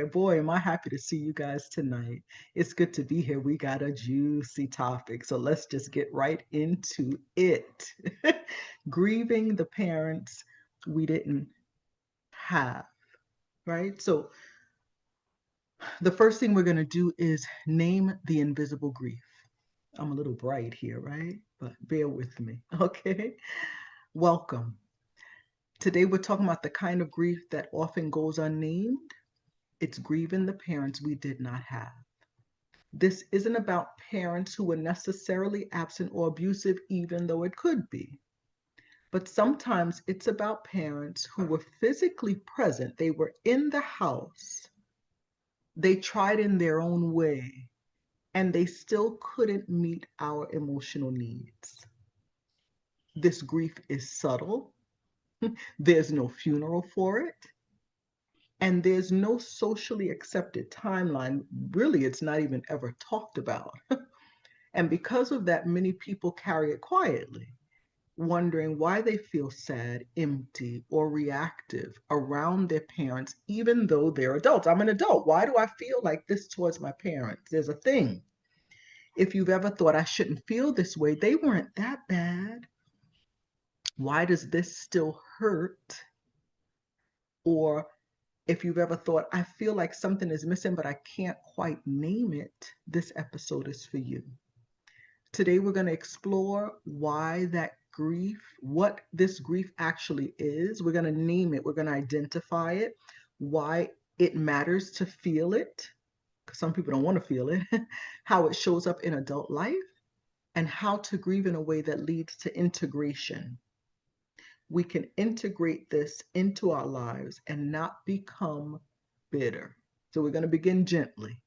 here. Boy, am I happy to see you guys tonight. It's good to be here. We got a juicy topic. So let's just get right into it. Grieving the parents we didn't have, right? So the first thing we're going to do is name the invisible grief. I'm a little bright here, right? But bear with me, okay? Welcome. Today we're talking about the kind of grief that often goes unnamed. It's grieving the parents we did not have. This isn't about parents who were necessarily absent or abusive, even though it could be. But sometimes it's about parents who were physically present. They were in the house. They tried in their own way, and they still couldn't meet our emotional needs. This grief is subtle. There's no funeral for it. And there's no socially accepted timeline. Really, it's not even ever talked about. And because of that, many people carry it quietly, wondering why they feel sad, empty, or reactive around their parents, even though they're adults. I'm an adult. Why do I feel like this towards my parents? There's a thing. If you've ever thought I shouldn't feel this way, they weren't that bad. Why does this still hurt? Or if you've ever thought, I feel like something is missing, but I can't quite name it, this episode is for you. Today, we're going to explore why that grief, what this grief actually is. We're going to name it, we're going to identify it, why it matters to feel it, because some people don't want to feel it, how it shows up in adult life, and how to grieve in a way that leads to integration. We can integrate this into our lives and not become bitter. So we're going to begin gently.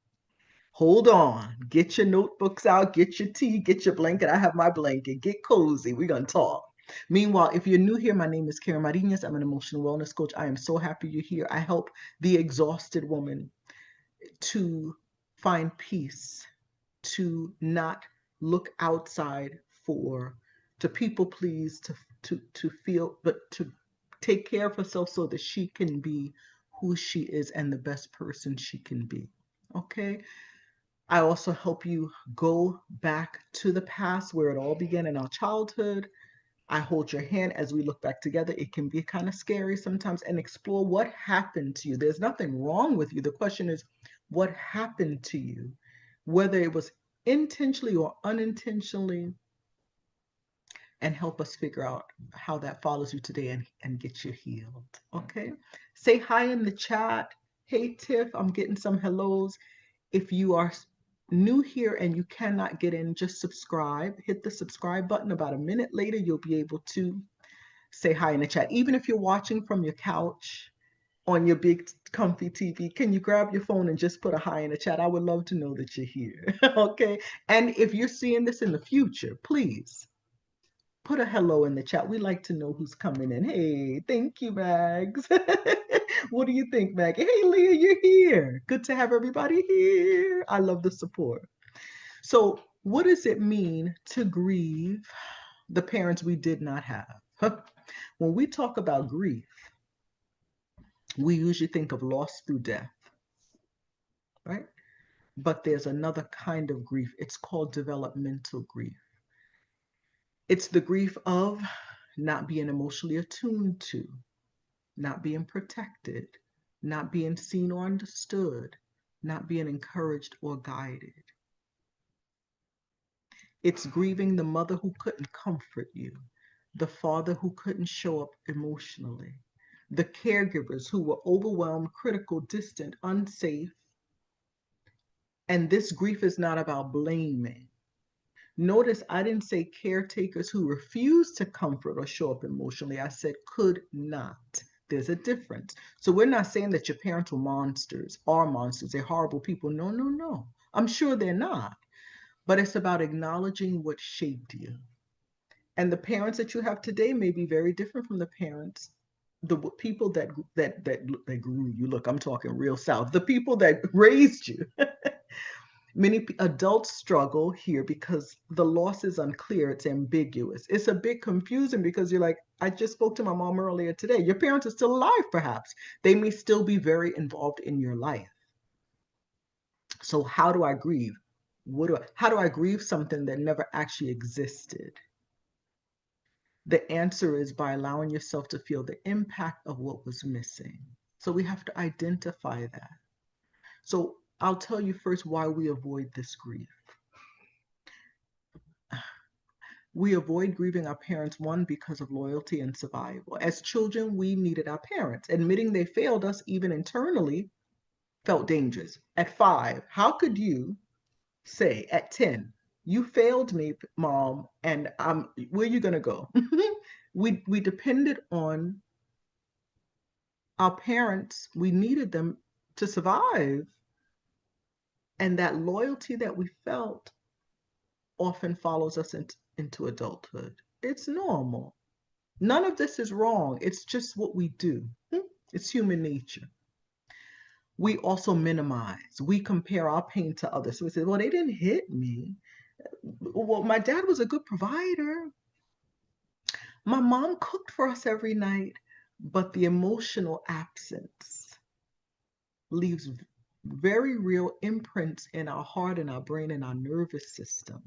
Hold on, get your notebooks out, get your tea, get your blanket. I have my blanket. Get cozy. We're going to talk. Meanwhile, if you're new here, my name is Karen Marinez. I'm an emotional wellness coach. I am so happy you're here. I help the exhausted woman to find peace, to not look outside to people please, to feel, but to take care of herself so that she can be who she is and the best person she can be. Okay? I also help you go back to the past where it all began in our childhood. I hold your hand as we look back together. It can be kind of scary sometimes, and explore what happened to you. There's nothing wrong with you. The question is, what happened to you? Whether it was intentionally or unintentionally, and help us figure out how that follows you today and get you healed. Okay? Say hi in the chat. Hey, Tiff, I'm getting some hellos. If you are new here and you cannot get in, just subscribe. Hit the subscribe button. About a minute later, you'll be able to say hi in the chat. Even if you're watching from your couch on your big comfy TV, can you grab your phone and just put a hi in the chat? I would love to know that you're here. Okay? And if you're seeing this in the future, please put a hello in the chat. We like to know who's coming in. Hey, thank you, Mags. What do you think, Maggie? Hey, Leah, you're here. Good to have everybody here. I love the support. So, what does it mean to grieve the parents we did not have? When we talk about grief, we usually think of loss through death, right? But there's another kind of grief. It's called developmental grief. It's the grief of not being emotionally attuned to, not being protected, not being seen or understood, not being encouraged or guided. It's grieving the mother who couldn't comfort you, the father who couldn't show up emotionally, the caregivers who were overwhelmed, critical, distant, unsafe. And this grief is not about blaming. Notice I didn't say caretakers who refused to comfort or show up emotionally. I said could not. There's a difference. So we're not saying that your parents were monsters, are monsters, they're horrible people. No, no, no. I'm sure they're not. But it's about acknowledging what shaped you. And the parents that you have today may be very different from the parents, the people that grew you. Look, I'm talking real South. The people that raised you. Many adults struggle here because the loss is unclear, it's ambiguous. It's a bit confusing because you're like, I just spoke to my mom earlier today. Your parents are still alive, perhaps. They may still be very involved in your life. So how do I grieve? How do I grieve something that never actually existed? The answer is by allowing yourself to feel the impact of what was missing. So we have to identify that. So I'll tell you first why we avoid this grief. We avoid grieving our parents, one, because of loyalty and survival. As children, we needed our parents. Admitting they failed us, even internally, felt dangerous. At 5, how could you say at 10, you failed me, mom, and where are you going to go? We depended on our parents. We needed them to survive. And that loyalty that we felt often follows us into adulthood. It's normal. None of this is wrong. It's just what we do. It's human nature. We also minimize. We compare our pain to others. So we say, well, they didn't hit me. Well, my dad was a good provider. My mom cooked for us every night. But the emotional absence leaves very real imprints in our heart and our brain and our nervous system.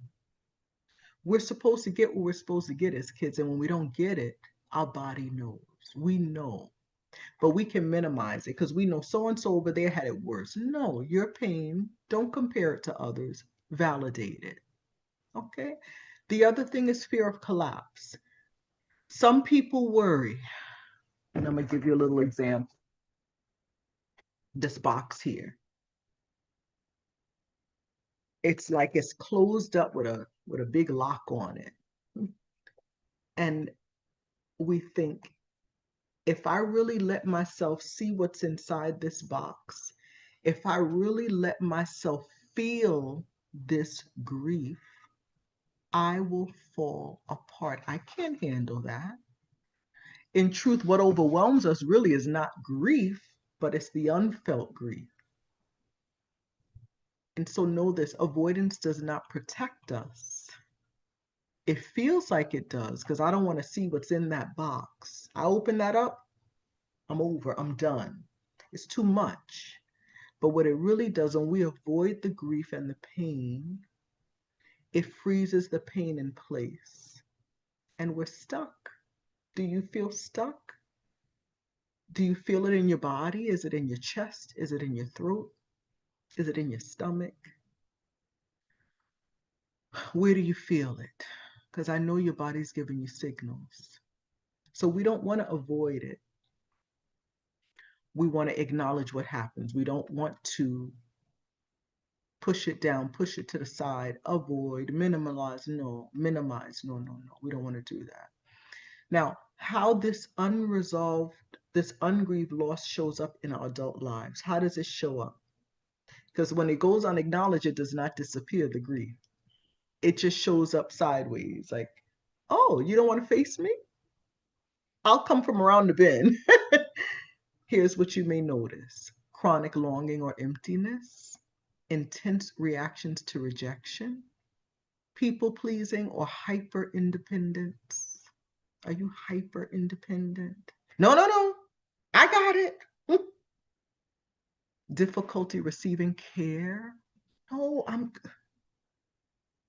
We're supposed to get what we're supposed to get as kids. And when we don't get it, our body knows. We know. But we can minimize it because we know so and so over there had it worse. No, your pain, don't compare it to others. Validate it. Okay? The other thing is fear of collapse. Some people worry, and I'm going to give you a little example. This box here. It's like it's closed up with a big lock on it. And we think, if I really let myself see what's inside this box, if I really let myself feel this grief, I will fall apart. I can't handle that. In truth, what overwhelms us really is not grief, but it's the unfelt grief. And so know this, avoidance does not protect us. It feels like it does because I don't want to see what's in that box. I open that up, I'm over, I'm done. It's too much. But what it really does, when we avoid the grief and the pain, it freezes the pain in place. And we're stuck. Do you feel stuck? Do you feel it in your body? Is it in your chest? Is it in your throat? Is it in your stomach? Where do you feel it? Because I know your body's giving you signals. So we don't want to avoid it. We want to acknowledge what happens. We don't want to push it down, push it to the side, avoid, minimize. No, minimize. No, no, no. We don't want to do that. Now, how this unresolved, this ungrieved loss shows up in our adult lives. How does it show up? Because when it goes unacknowledged, it does not disappear, the grief. It just shows up sideways. Like, oh, you don't want to face me? I'll come from around the bend. Here's what you may notice: chronic longing or emptiness, intense reactions to rejection, people pleasing or hyper independence. Are you hyper independent? No, no, no. I got it. Difficulty receiving care. No,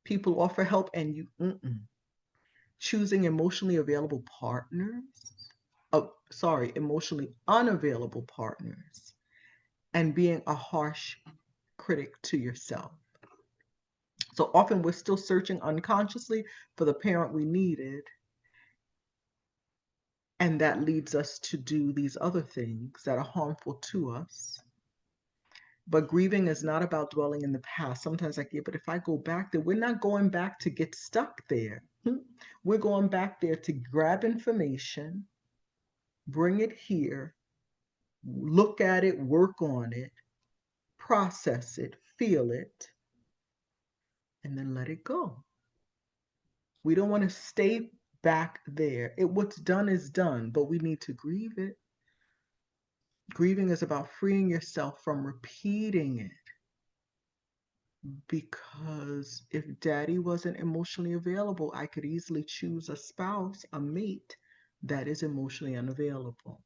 people offer help and you choosing emotionally available partners. Oh, sorry, emotionally unavailable partners, and being a harsh critic to yourself. So often we're still searching unconsciously for the parent we needed. And that leads us to do these other things that are harmful to us. But grieving is not about dwelling in the past. Sometimes like, yeah, but if I go back there, we're not going back to get stuck there. We're going back there to grab information, bring it here, look at it, work on it, process it, feel it, and then let it go. We don't want to stay back there. What's done is done, but we need to grieve it. Grieving is about freeing yourself from repeating it. Because if daddy wasn't emotionally available, I could easily choose a spouse, a mate that is emotionally unavailable,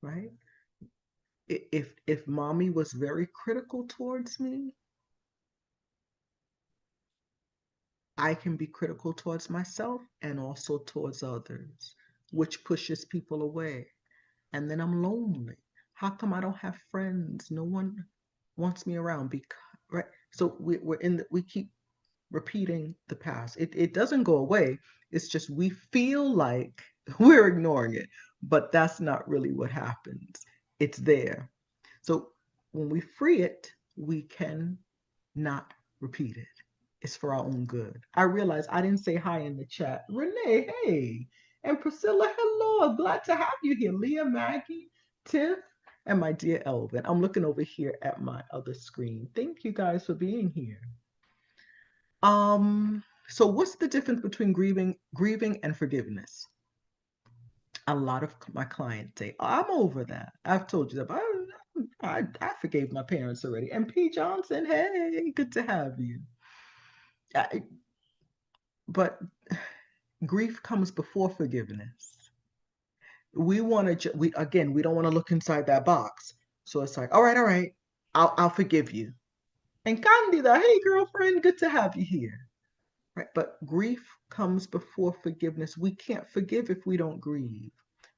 right? If mommy was very critical towards me, I can be critical towards myself and also towards others, which pushes people away. And then I'm lonely. How come I don't have friends? No one wants me around because right. So we keep repeating the past. It doesn't go away. It's just we feel like we're ignoring it, but that's not really what happens. It's there. So when we free it, we can not repeat it. It's for our own good. I realize I didn't say hi in the chat. Renee, hey. And Priscilla, hello. Glad to have you here. Leah, Maggie, Tiff, and my dear Elvin. I'm looking over here at my other screen. Thank you guys for being here. So what's the difference between grieving and forgiveness? A lot of my clients say, oh, I'm over that. I've told you that, but I forgave my parents already. And P. Johnson, hey, good to have you. But grief comes before forgiveness. We want to, we don't want to look inside that box. So it's like, all right, I'll forgive you. And Candida, hey, girlfriend, good to have you here. Right? But grief comes before forgiveness. We can't forgive if we don't grieve.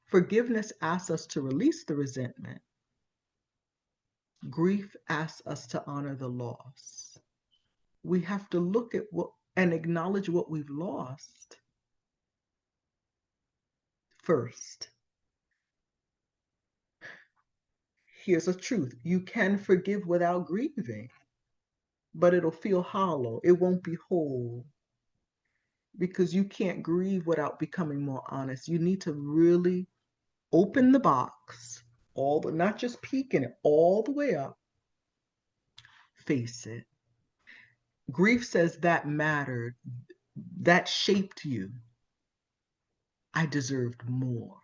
Forgiveness asks us to release the resentment. Grief asks us to honor the loss. We have to look at what and acknowledge what we've lost first. Here's a truth. You can forgive without grieving, but it'll feel hollow. It won't be whole because you can't grieve without becoming more honest. You need to really open the box, not just peeking it all the way up, face it. Grief says that mattered, that shaped you. I deserved more.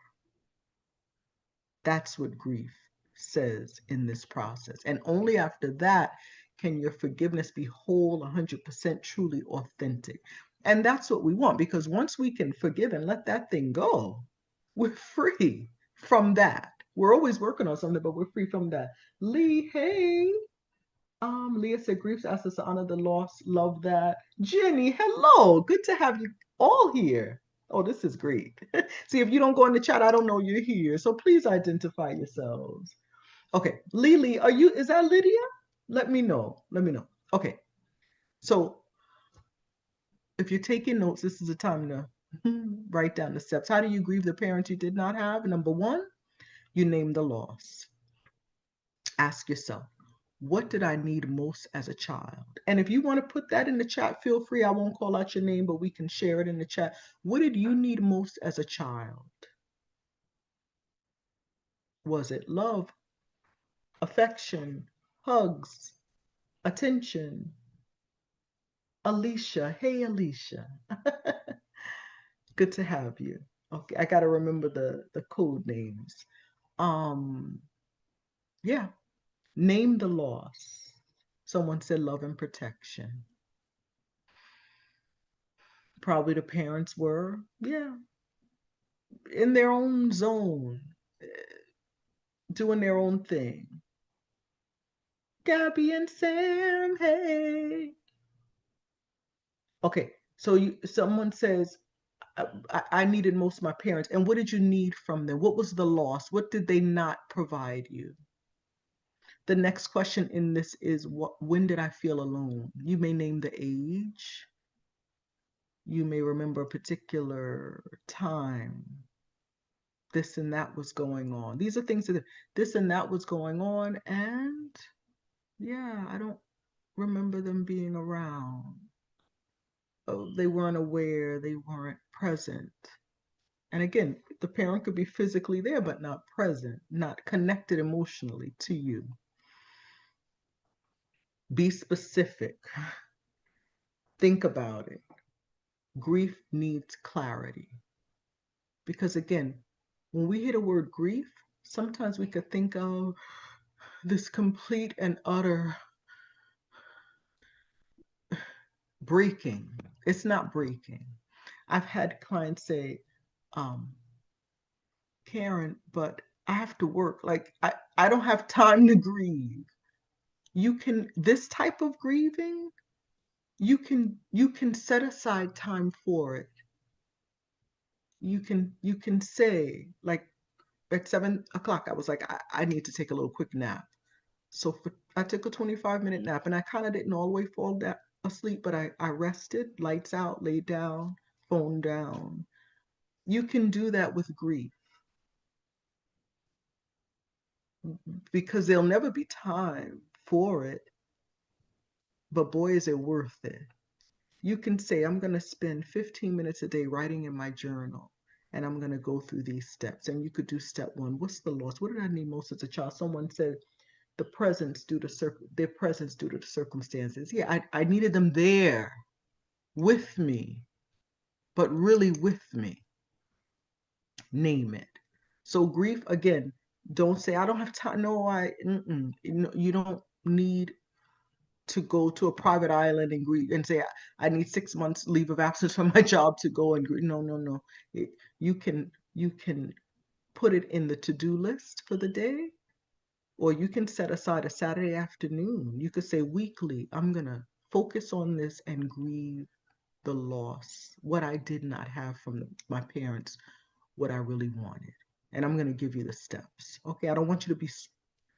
That's what grief says in this process. And only after that can your forgiveness be whole, 100% truly authentic. And that's what we want, because once we can forgive and let that thing go, we're free from that. We're always working on something, but we're free from that. Lee, hey. Leah said grief asks us to honor the loss. Love that. Jenny, hello. Good to have you all here. Oh, this is great. See, if you don't go in the chat, I don't know you're here. So please identify yourselves. Okay, Lily, is that Lydia? Let me know. Okay, so if you're taking notes, this is the time to write down the steps. How do you grieve the parent you did not have? Number one, you name the loss. Ask yourself, what did I need most as a child? And if you want to put that in the chat, feel free. I won't call out your name, but we can share it in the chat. What did you need most as a child? Was it love, affection, hugs, attention? Alicia, hey Alicia. Good to have you. Okay, I gotta remember the code names. Yeah, name the loss. Someone said love and protection. Probably the parents were, yeah, in their own zone, doing their own thing. Gabby and Sam, hey. Okay, so someone says, I needed most of my parents. And what did you need from them? What was the loss? What did they not provide you? The next question in this is, when did I feel alone? You may name the age. You may remember a particular time. This and that was going on. These are things that this and that was going on. And yeah, I don't remember them being around. Oh, they weren't aware, they weren't present. And again, the parent could be physically there, but not present, not connected emotionally to you. Be specific. Think about it. Grief needs clarity. Because again, when we hear the word grief, sometimes we could think of this complete and utter breaking. It's not breaking. I've had clients say, Karen, but I have to work. Like I don't have time to grieve. This type of grieving, you can set aside time for it. You can say, like, at 7 o'clock, I was like, I need to take a little quick nap. So I took a 25-minute nap, and I kind of didn't all the way fall asleep, but I rested, lights out, laid down, phone down. You can do that with grief because there'll never be time for it, but boy, is it worth it. You can say, I'm going to spend 15 minutes a day writing in my journal, and I'm going to go through these steps. And you could do step one. What's the loss? What did I need most as a child? Someone said their presence due to the circumstances. Yeah, I needed them there with me, but really with me. Name it. So grief, again, don't say, I don't have time. No, you don't need to go to a private island and grieve and say, I need 6 months leave of absence from my job to go and grieve. No, no, no. You can put it in the to-do list for the day, or you can set aside a Saturday afternoon. You could say, weekly, I'm going to focus on this and grieve the loss, what I did not have from my parents, what I really wanted. And I'm going to give you the steps. Okay, I don't want you to be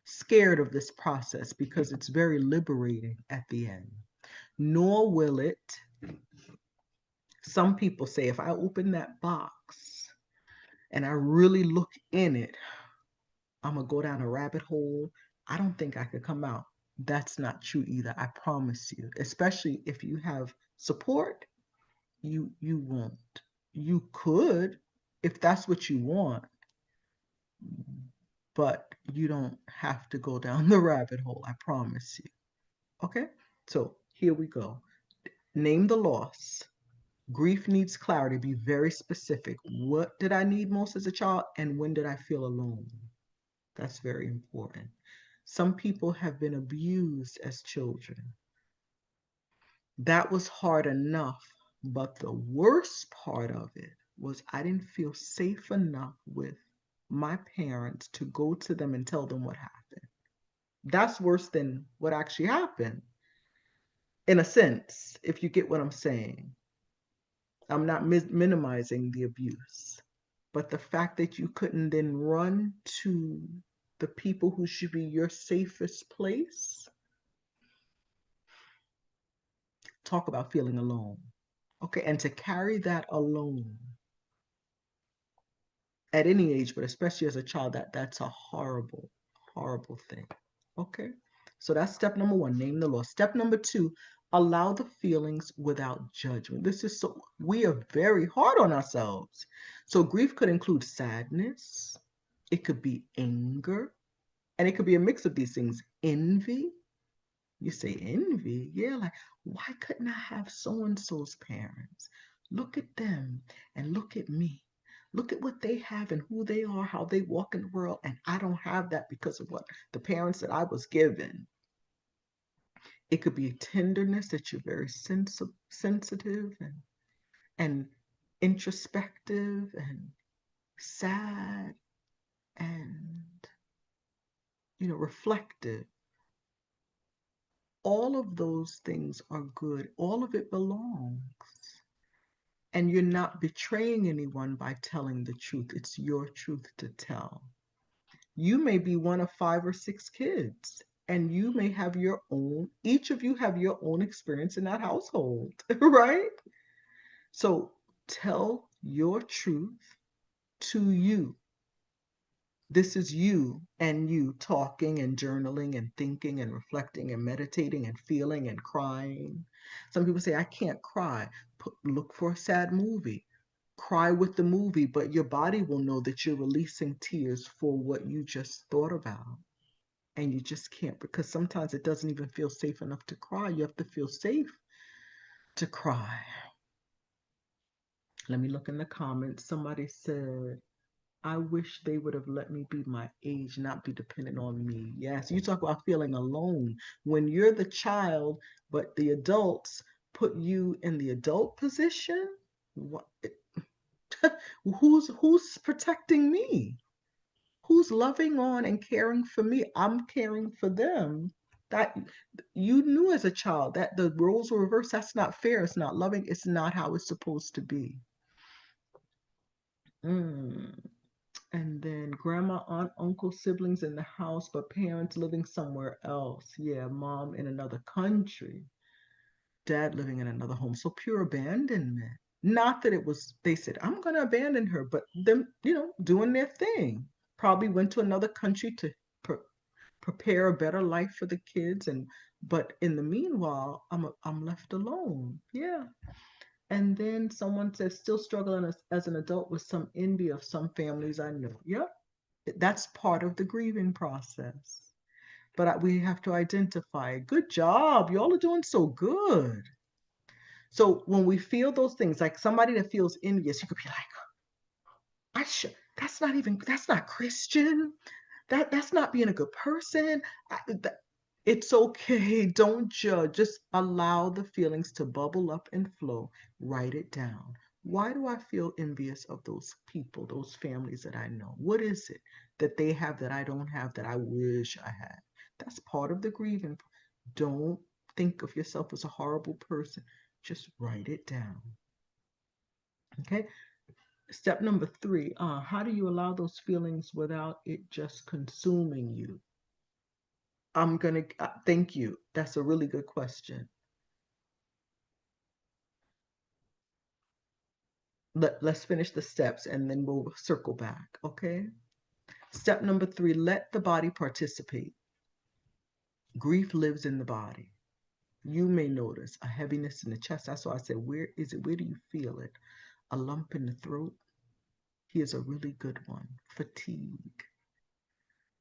scared of this process because it's very liberating at the end. Nor will it, some people say, if I open that box and I really look in it, I'm going to go down a rabbit hole. I don't think I could come out. That's not true either. I promise you, especially if you have support, you won't. You could if that's what you want, but you don't have to go down the rabbit hole. I promise you. Okay? So here we go. Name the loss. Grief needs clarity. Be very specific. What did I need most as a child, and when did I feel alone? That's very important. Some people have been abused as children. That was hard enough, but the worst part of it was I didn't feel safe enough with my parents to go to them and tell them what happened. That's worse than what actually happened, in a sense, if you get what I'm saying. I'm not minimizing the abuse, but the fact that you couldn't then run to the people who should be your safest place, talk about feeling alone. Okay, and to carry that alone at any age, but especially as a child, that's a horrible, horrible thing. Okay, so that's step number one, name the loss. Step number two, allow the feelings without judgment. This is so, we are very hard on ourselves. So grief could include sadness, it could be anger, and it could be a mix of these things. Envy. You say envy? Yeah, like, why couldn't I have so and so's parents? Look at them and look at me. Look at what they have and who they are, how they walk in the world, and I don't have that because of what the parents that I was given. It could be tenderness, that you're very sensitive and introspective and sad and reflective. All of those things are good. All of it belongs. And you're not betraying anyone by telling the truth. It's your truth to tell. You may be one of 5 or 6 kids, and you may have your own, each of you have your own experience in that household, right? So tell your truth to you. This is you and you talking and journaling and thinking and reflecting and meditating and feeling and crying. Some people say, I can't cry. Look for a sad movie. Cry with the movie, but your body will know that you're releasing tears for what you just thought about. And you just can't, because sometimes it doesn't even feel safe enough to cry. You have to feel safe to cry. Let me look in the comments. Somebody said, I wish they would have let me be my age, not be dependent on me. Yes, you talk about feeling alone. When you're the child, but the adults put you in the adult position, what? Who's protecting me? Who's loving on and caring for me? I'm caring for them. That you knew as a child that the roles were reversed. That's not fair. It's not loving. It's not how it's supposed to be. Mm. And then grandma, aunt, uncle, siblings in the house, but parents living somewhere else. Yeah, mom in another country, dad living in another home. So pure abandonment. Not that it was, they said, I'm going to abandon her, but them, doing their thing. Probably went to another country to pre- prepare a better life for the kids. But in the meanwhile, I'm left alone. Yeah. And then someone says, still struggling as an adult with some envy of some families I know. Yep. That's part of the grieving process. But we have to identify. Good job. Y'all are doing so good. So when we feel those things, like somebody that feels envious, you could be like, I should. That's not Christian. That's not being a good person. It's okay. Don't judge. Just allow the feelings to bubble up and flow. Write it down. Why do I feel envious of those people, those families that I know? What is it that they have that I don't have that I wish I had? That's part of the grieving. Don't think of yourself as a horrible person. Just write it down. Okay. Step number 3, how do you allow those feelings without it just consuming you? I'm going to thank you. That's a really good question. Let's finish the steps and then we'll circle back. Okay. Step number 3, let the body participate. Grief lives in the body. You may notice a heaviness in the chest. That's why I said, where is it? Where do you feel it? A lump in the throat. Here's a really good one. Fatigue.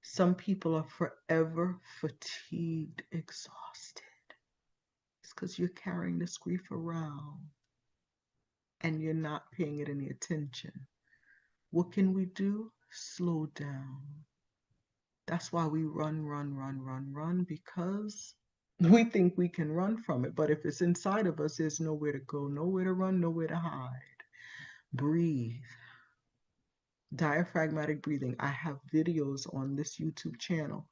Some people are forever fatigued, exhausted. It's because you're carrying this grief around and you're not paying it any attention. What can we do? Slow down. That's why we run, because we think we can run from it. But if it's inside of us, there's nowhere to go, nowhere to run, nowhere to hide. Breathe. Diaphragmatic breathing. I have videos on this YouTube channel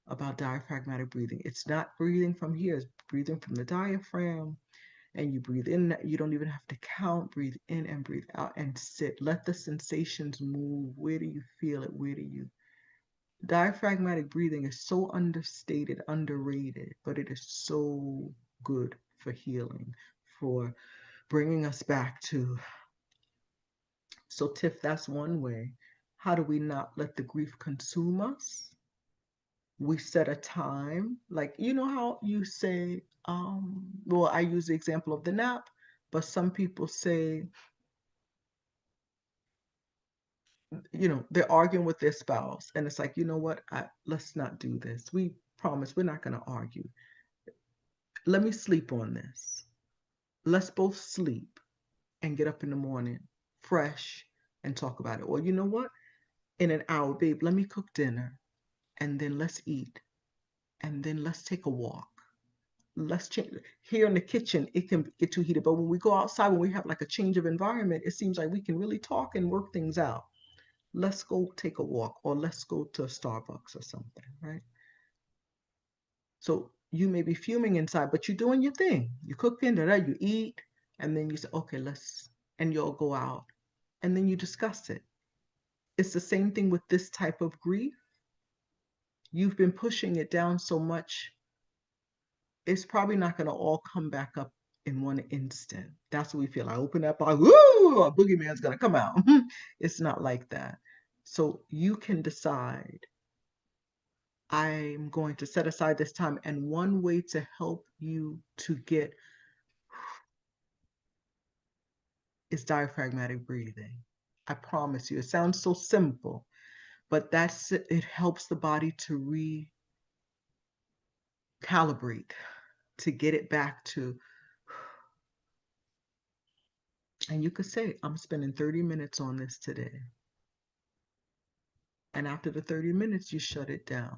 about diaphragmatic breathing. It's not breathing from here, it's breathing from the diaphragm. And you breathe in, you don't even have to count. Breathe in and breathe out and sit. Let the sensations move. Where do you feel it? Where do you? Diaphragmatic breathing is so understated, underrated, but it is so good for healing, for bringing us back to. So, Tiff, that's one way. How do we not let the grief consume us? We set a time, like, you know how you say, well, I use the example of the nap, but some people say, they're arguing with their spouse and it's like, you know what, let's not do this. We promise we're not going to argue. Let me sleep on this. Let's both sleep and get up in the morning fresh and talk about it. Or you know what, in an hour, babe, let me cook dinner and then let's eat and then let's take a walk. Let's change. Here in the kitchen it can get too heated, but when we go outside, when we have like a change of environment, it seems like we can really talk and work things out. Let's go take a walk or let's go to a Starbucks or something, right? So you may be fuming inside, but you're doing your thing. You cook in there, you eat, and then you say, okay, and you'll go out and then you discuss it. It's the same thing with this type of grief. You've been pushing it down so much, it's probably not going to all come back up in one instant. That's what we feel. I open up, woo, a boogeyman's going to come out. It's not like that. So you can decide, I'm going to set aside this time. And one way to help you to get is diaphragmatic breathing. I promise you, it sounds so simple, but it helps the body to recalibrate, to get it back to, and you could say, I'm spending 30 minutes on this today. And after the 30 minutes, you shut it down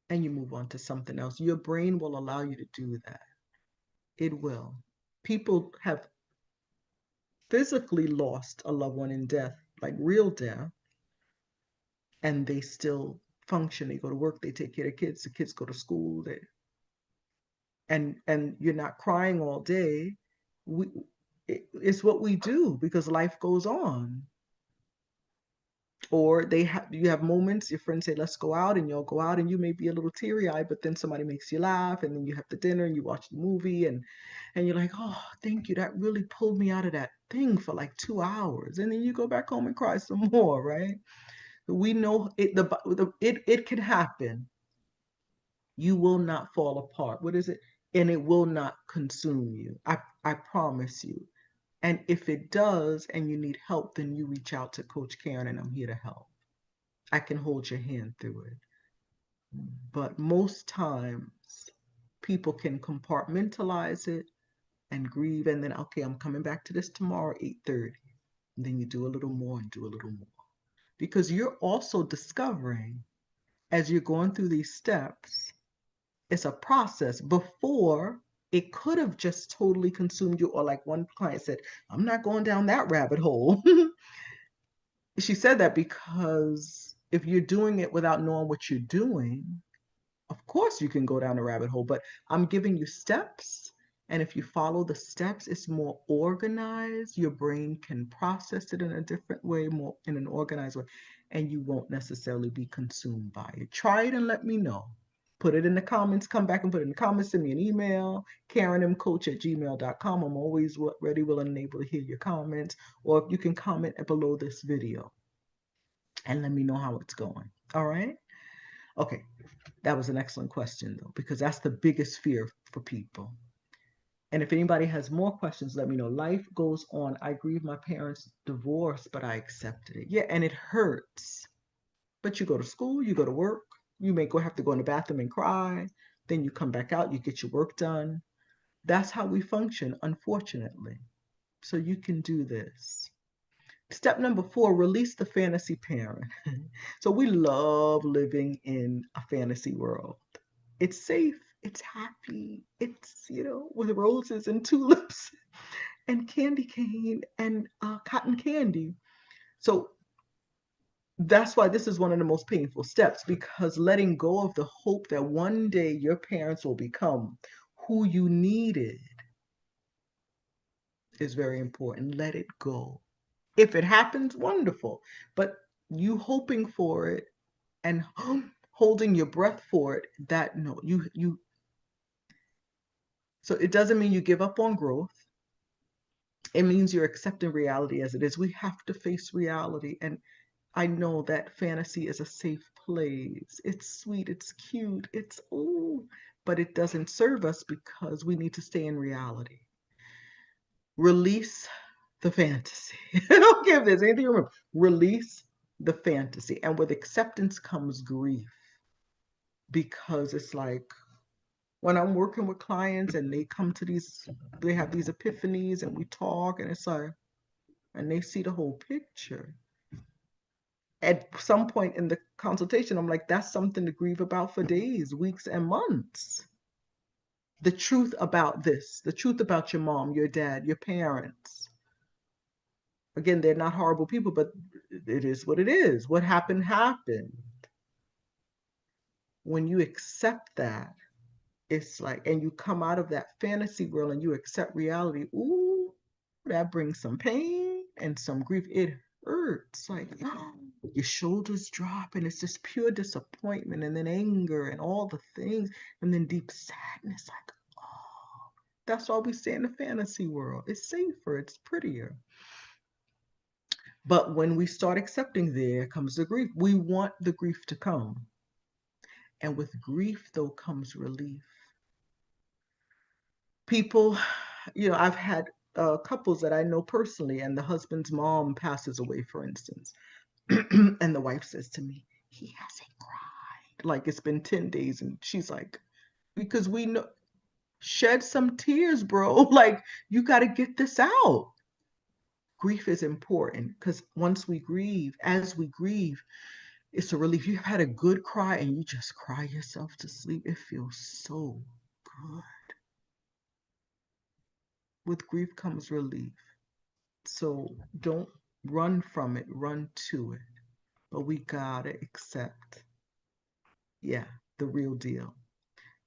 and you move on to something else. Your brain will allow you to do that. It will. People have physically lost a loved one in death, like real death, and they still function. They go to work, they take care of kids, the kids go to school, and you're not crying all day. We, it's what we do because life goes on. Or you have moments, your friends say, let's go out, and you'll go out and you may be a little teary-eyed, but then somebody makes you laugh, and then you have the dinner and you watch the movie, and you're like, oh, thank you, that really pulled me out of that thing for like 2 hours, and then you go back home and cry some more, right? We know it can happen. You will not fall apart. What is it? And it will not consume you. I promise you. And if it does and you need help, then you reach out to Coach Karen and I'm here to help. I can hold your hand through it. But most times people can compartmentalize it and grieve, and then, okay, I'm coming back to this tomorrow, 8:30. And then you do a little more and do a little more. Because you're also discovering as you're going through these steps, it's a process. Before, it could have just totally consumed you, or like one client said, I'm not going down that rabbit hole. She said that because if you're doing it without knowing what you're doing, of course you can go down a rabbit hole, but I'm giving you steps. And if you follow the steps, it's more organized. Your brain can process it in a different way, more in an organized way, and you won't necessarily be consumed by it. Try it and let me know. Put it in the comments. Come back and put it in the comments. Send me an email, karenmcoach@gmail.com. I'm always ready, willing, and able to hear your comments. Or if you can comment below this video and let me know how it's going. All right? Okay. That was an excellent question, though, because that's the biggest fear for people. And if anybody has more questions, let me know. Life goes on. I grieve my parents' divorce, but I accepted it. Yeah, and it hurts. But you go to school, you go to work, you may have to go in the bathroom and cry. Then you come back out, you get your work done. That's how we function, unfortunately. So you can do this. Step number 4, release the fantasy parent. So we love living in a fantasy world. It's safe, it's happy, it's, with roses and tulips and candy cane and cotton candy. So that's why this is one of the most painful steps, because letting go of the hope that one day your parents will become who you needed is very important. Let it go. If it happens, wonderful. But you hoping for it and holding your breath for it, that no, you so it doesn't mean you give up on growth. It means you're accepting reality as it is. We have to face reality. And I know that fantasy is a safe place. It's sweet, it's cute, it's ooh, but it doesn't serve us because we need to stay in reality. Release the fantasy. Don't give this anything. Remember, release the fantasy. And with acceptance comes grief, because it's like when I'm working with clients and they come to they have these epiphanies and we talk and it's like, and they see the whole picture. At some point in the consultation, I'm like, that's something to grieve about for days, weeks, and months. The truth about this, the truth about your mom, your dad, your parents. Again, they're not horrible people, but it is what it is. What happened, happened. When you accept that, it's like, and you come out of that fantasy world and you accept reality, ooh, that brings some pain and some grief. It hurts. Like, your shoulders drop and it's just pure disappointment and then anger and all the things and then deep sadness. Like, oh, that's why we stay in the fantasy world. It's safer, it's prettier. But when we start accepting, there comes the grief. We want the grief to come. And with grief, though, comes relief. People, I've had couples that I know personally, and the husband's mom passes away, for instance. And the wife says to me, he hasn't cried. Like it's been 10 days. And she's like, because we know, shed some tears, bro. Like you got to get this out. Grief is important because once we grieve, as we grieve, it's a relief. You've had a good cry and you just cry yourself to sleep. It feels so good. With grief comes relief. So don't run from it, run to it. but we gotta accept, yeah, the real deal.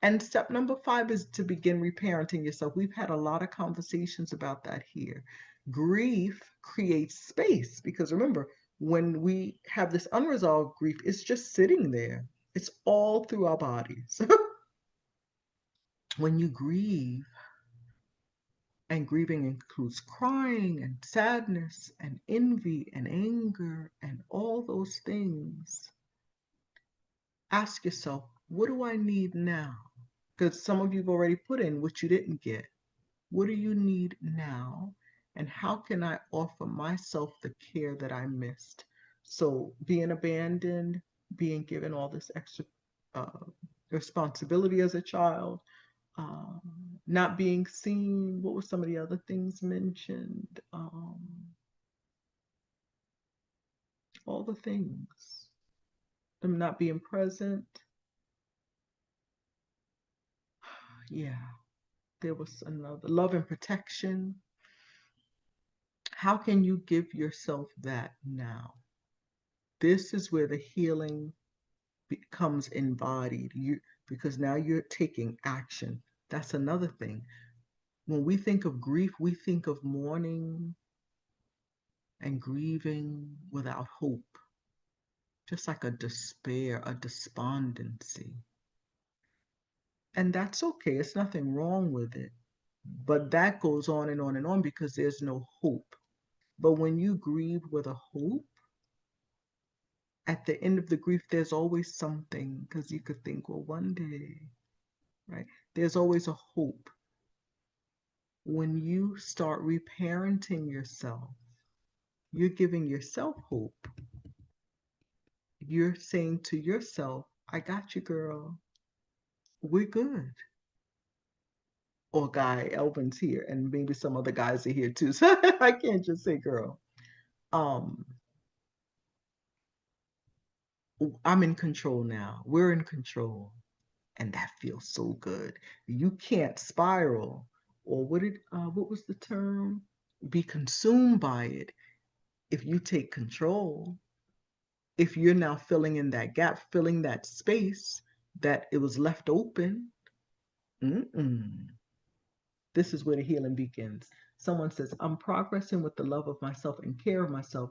And step number 5 is to begin reparenting yourself. We've had a lot of conversations about that here. Grief creates space because remember, when we have this unresolved grief, it's just sitting there. It's all through our bodies. When you grieve, and grieving includes crying and sadness and envy and anger and all those things, ask yourself, what do I need now? Because some of you've already put in what you didn't get. What do you need now? And how can I offer myself the care that I missed? So being abandoned, being given all this extra uh, responsibility as a child, um, not being seen. What were some of the other things mentioned? All the things. Them not being present. Yeah, there was another. Love and protection. How can you give yourself that now? This is where the healing becomes embodied. Because now you're taking action. That's another thing. When we think of grief, we think of mourning and grieving without hope, just like a despair, a despondency. And that's okay, it's nothing wrong with it. But that goes on and on and on because there's no hope. But when you grieve with a hope, at the end of the grief, there's always something because you could think, well, one day, right? There's always a hope. When you start reparenting yourself, you're giving yourself hope. You're saying to yourself, I got you, girl. We're good. Or guy, Elvin's here, and maybe some other guys are here too. So I can't just say girl. Um, I'm in control now. We're in control. And that feels so good. You can't spiral, or what was the term? Be consumed by it if you take control. If you're now filling in that gap, filling that space that it was left open, this is where the healing begins. Someone says, I'm progressing with the love of myself and care of myself.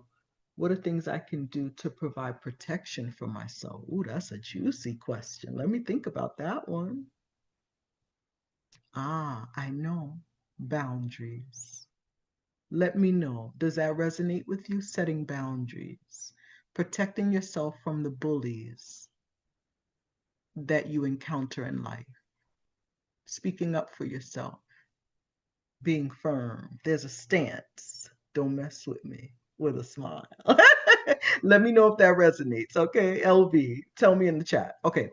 What are things I can do to provide protection for myself? Ooh, that's a juicy question. Let me think about that one. I know. Boundaries. Let me know. Does that resonate with you? Setting boundaries. Protecting yourself from the bullies that you encounter in life. Speaking up for yourself. Being firm. There's a stance. Don't mess with me, with a smile. Let me know if that resonates. Okay, LV, tell me in the chat. Okay,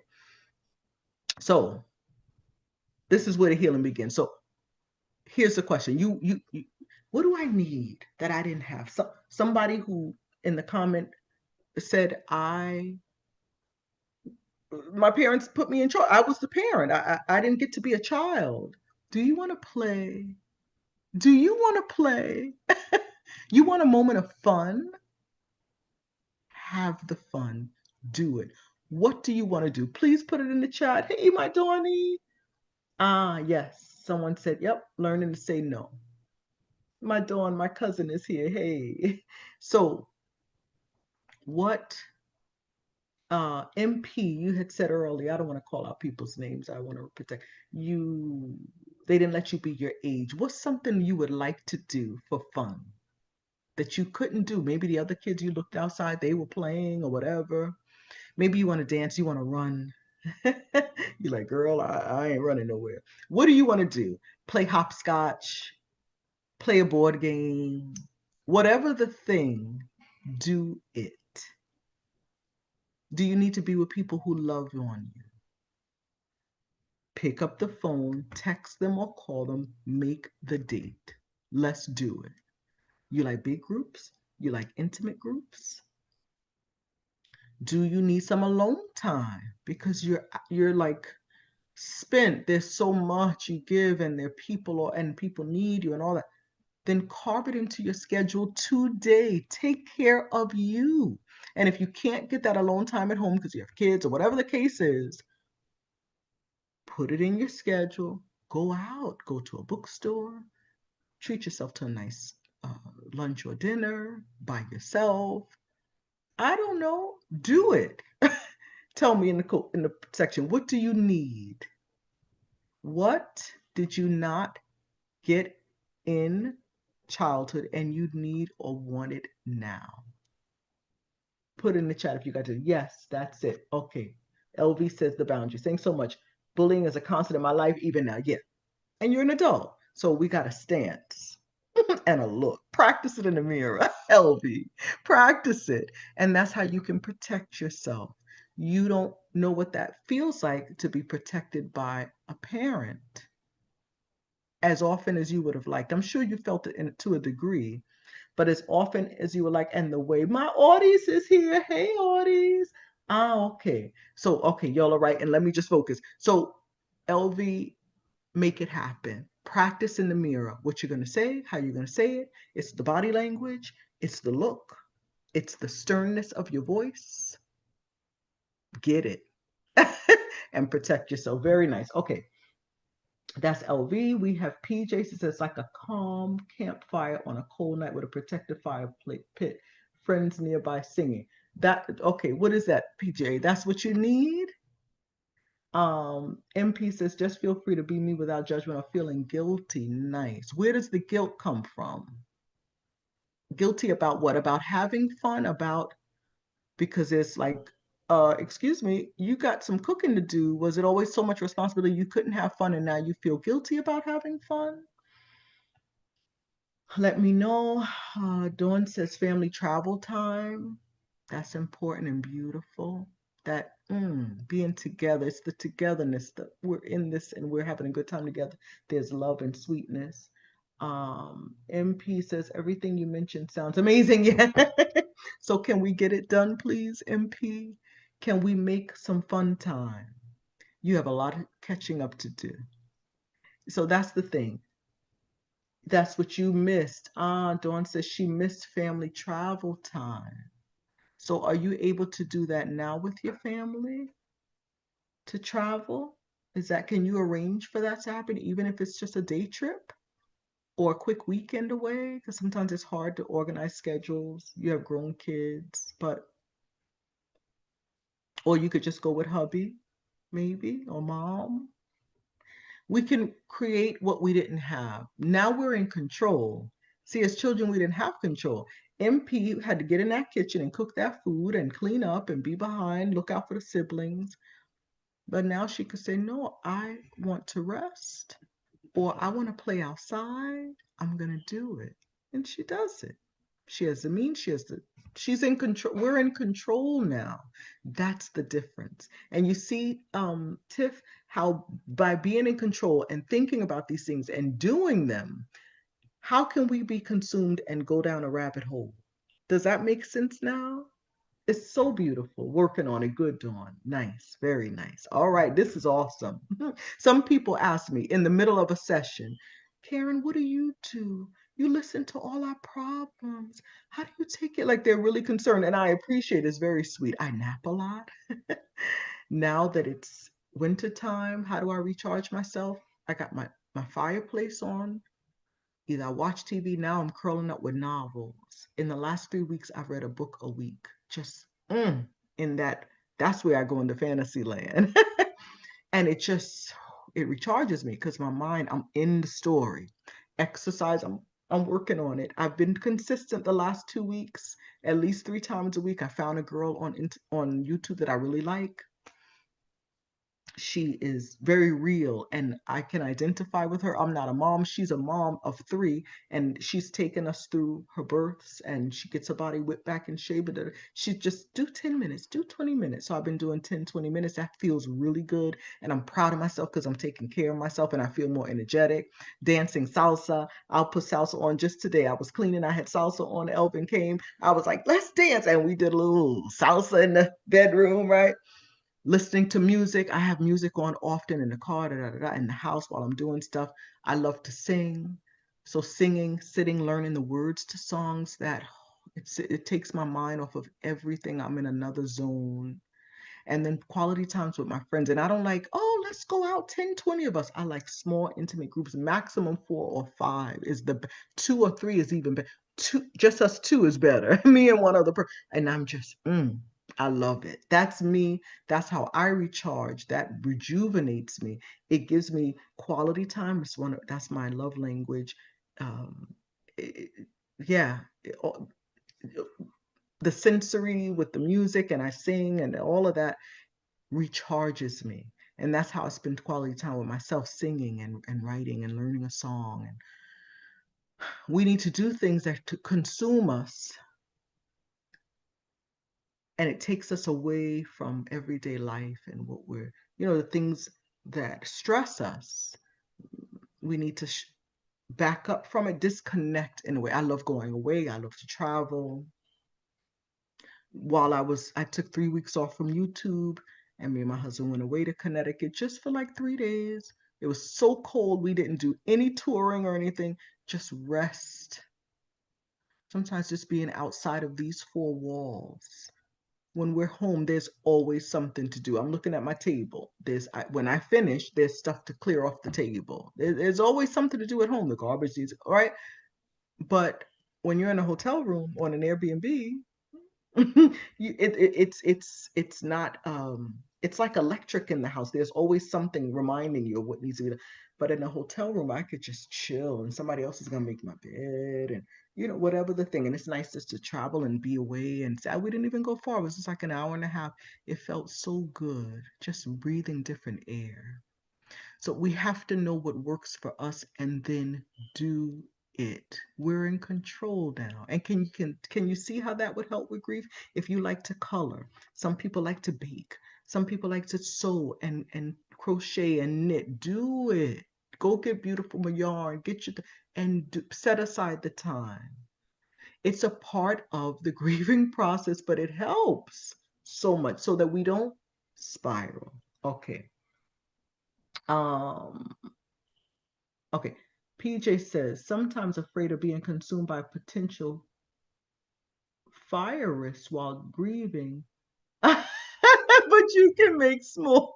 so this is where the healing begins. So here's the question: what do I need that I didn't have? Somebody who in the comment said, my parents put me in charge. I was the parent. I didn't get to be a child. Do you want to play? Do you want to play? You want a moment of fun? Have the fun. Do it. What do you want to do? Please put it in the chat. Hey, my Donnie. Yes. Someone said, yep, learning to say no. My Dawn, my cousin is here. Hey. So, what MP you had said earlier, I don't want to call out people's names. I want to protect you. They didn't let you be your age. What's something you would like to do for fun that you couldn't do? Maybe the other kids you looked outside, they were playing or whatever. Maybe you want to dance, you want to run. You're like, girl, I ain't running nowhere. What do you want to do? Play hopscotch, play a board game, whatever the thing, do it. Do you need to be with people who love on you? Pick up the phone, text them or call them, make the date. Let's do it. You like big groups? You like intimate groups? Do you need some alone time? Because you're like spent. There's so much you give and there are people and people need you and all that. Then carve it into your schedule today. Take care of you. And if you can't get that alone time at home because you have kids or whatever the case is, put it in your schedule. Go out, go to a bookstore, treat yourself to a nice lunch or dinner by yourself. I don't know. Do it. Tell me in the section, what do you need? What did you not get in childhood and you need or want it now? Put in the chat if you got to. Yes, that's it. Okay. LV says the boundaries. Thanks so much. Bullying is a constant in my life, even now. Yeah. And you're an adult. So we got a stance and a look. Practice it in the mirror. LV. Practice it. And that's how you can protect yourself. You don't know what that feels like to be protected by a parent as often as you would have liked. I'm sure you felt it to a degree, but as often as you were like, and the way my audience is here, hey audience. Okay. So, okay, y'all are right. And let me just focus. So, LV, make it happen. Practice in the mirror what you're going to say, how you're going to say it. It's the body language, it's the look, it's the sternness of your voice. Get it and protect yourself. Very nice. Okay. That's LV. We have PJ. She says, like a calm campfire on a cold night with a protected fire pit, friends nearby singing. That, okay, what is that, PJ? That's what you need? MP says, just feel free to be me without judgment or feeling guilty. Nice. Where does the guilt come from? Guilty about what? About having fun? About, because it's like, excuse me, you got some cooking to do. Was it always so much responsibility you couldn't have fun and now you feel guilty about having fun? Let me know. Dawn says family travel time. That's important and beautiful. That being together, it's the togetherness that we're in this and we're having a good time together. There's love and sweetness. MP says everything you mentioned sounds amazing. Yeah. So can we get it done, please, MP? Can we make some fun time? You have a lot of catching up to do. So that's the thing. That's what you missed. Dawn says she missed family travel time. So are you able to do that now with your family to travel? Can you arrange for that to happen, even if it's just a day trip or a quick weekend away? Because sometimes it's hard to organize schedules. You have grown kids, or you could just go with hubby, maybe, or mom. We can create what we didn't have. Now we're in control. See, as children, we didn't have control. MP had to get in that kitchen and cook that food and clean up and be behind, look out for the siblings. But now she could say, no, I want to rest, or I want to play outside. I'm going to do it. And she does it. She has the means, she's in control. We're in control now. That's the difference. And you see, Tiff, how by being in control and thinking about these things and doing them, how can we be consumed and go down a rabbit hole? Does that make sense now? It's so beautiful. Working on it. Good, Dawn. Nice. Very nice. All right. This is awesome. Some people ask me in the middle of a session, Karen, what do you do? You listen to all our problems. How do you take it? Like they're really concerned. And I appreciate it's very sweet. I nap a lot. Now that it's wintertime, how do I recharge myself? I got my fireplace on. Either I watch TV, now I'm curling up with novels. In the last 3 weeks, I've read a book a week. Just in that's where I go into fantasy land. And it recharges me because my mind, I'm in the story. Exercise, I'm working on it. I've been consistent the last 2 weeks, at least 3 times a week. I found a girl on YouTube that I really like. She is very real and I can identify with her. I'm not a mom. She's a mom of 3 and she's taken us through her births and she gets her body whipped back in shape. She just do 10 minutes, do 20 minutes. So I've been doing 10, 20 minutes. That feels really good. And I'm proud of myself because I'm taking care of myself and I feel more energetic. Dancing salsa. I'll put salsa on just today. I was cleaning. I had salsa on. Elvin came. I was like, let's dance. And we did a little salsa in the bedroom, right? Listening to music. I have music on often in the car, in the house while I'm doing stuff. I love to sing. So singing, sitting, learning the words to songs, It takes my mind off of everything. I'm in another zone. And then quality times with my friends. And I don't like, oh, let's go out 10, 20 of us. I like small, intimate groups. Maximum 4 or 5 is the 2 or 3 is even better. Two, just us two is better. Me and one other person. And I'm just, I love it. That's me. That's how I recharge. That rejuvenates me. It gives me quality time. That's my love language. Um, it, yeah. The sensory with the music, and I sing and all of that recharges me. And that's how I spend quality time with myself, singing and writing and learning a song. And we need to do things that to consume us, and it takes us away from everyday life and what we're, the things that stress us. We need to back up from it, disconnect in a way. I love going away. I love to travel. I took 3 weeks off from YouTube, and me and my husband went away to Connecticut just for like 3 days. It was so cold. We didn't do any touring or anything, just rest. Sometimes just being outside of these 4 walls. When we're home, there's always something to do. I'm looking at my table. When I finish, there's stuff to clear off the table. There's always something to do at home. The garbage is, all right. But when you're in a hotel room or an Airbnb, it's not it's like electric in the house. There's always something reminding you of what needs to be done. But in a hotel room, I could just chill, and somebody else is gonna make my bed, and whatever the thing. And it's nice just to travel and be away. And we didn't even go far. It was just like an hour and a half. It felt so good, just breathing different air. So we have to know what works for us and then do it. We're in control now. And can you see how that would help with grief? If you like to color, some people like to bake, some people like to sew and crochet and knit. Do it. Go get beautiful yarn, set aside the time. It's a part of the grieving process, but it helps so much so that we don't spiral. Okay. Um, okay. PJ says, sometimes afraid of being consumed by potential fire risks while grieving. But you can make s'mores.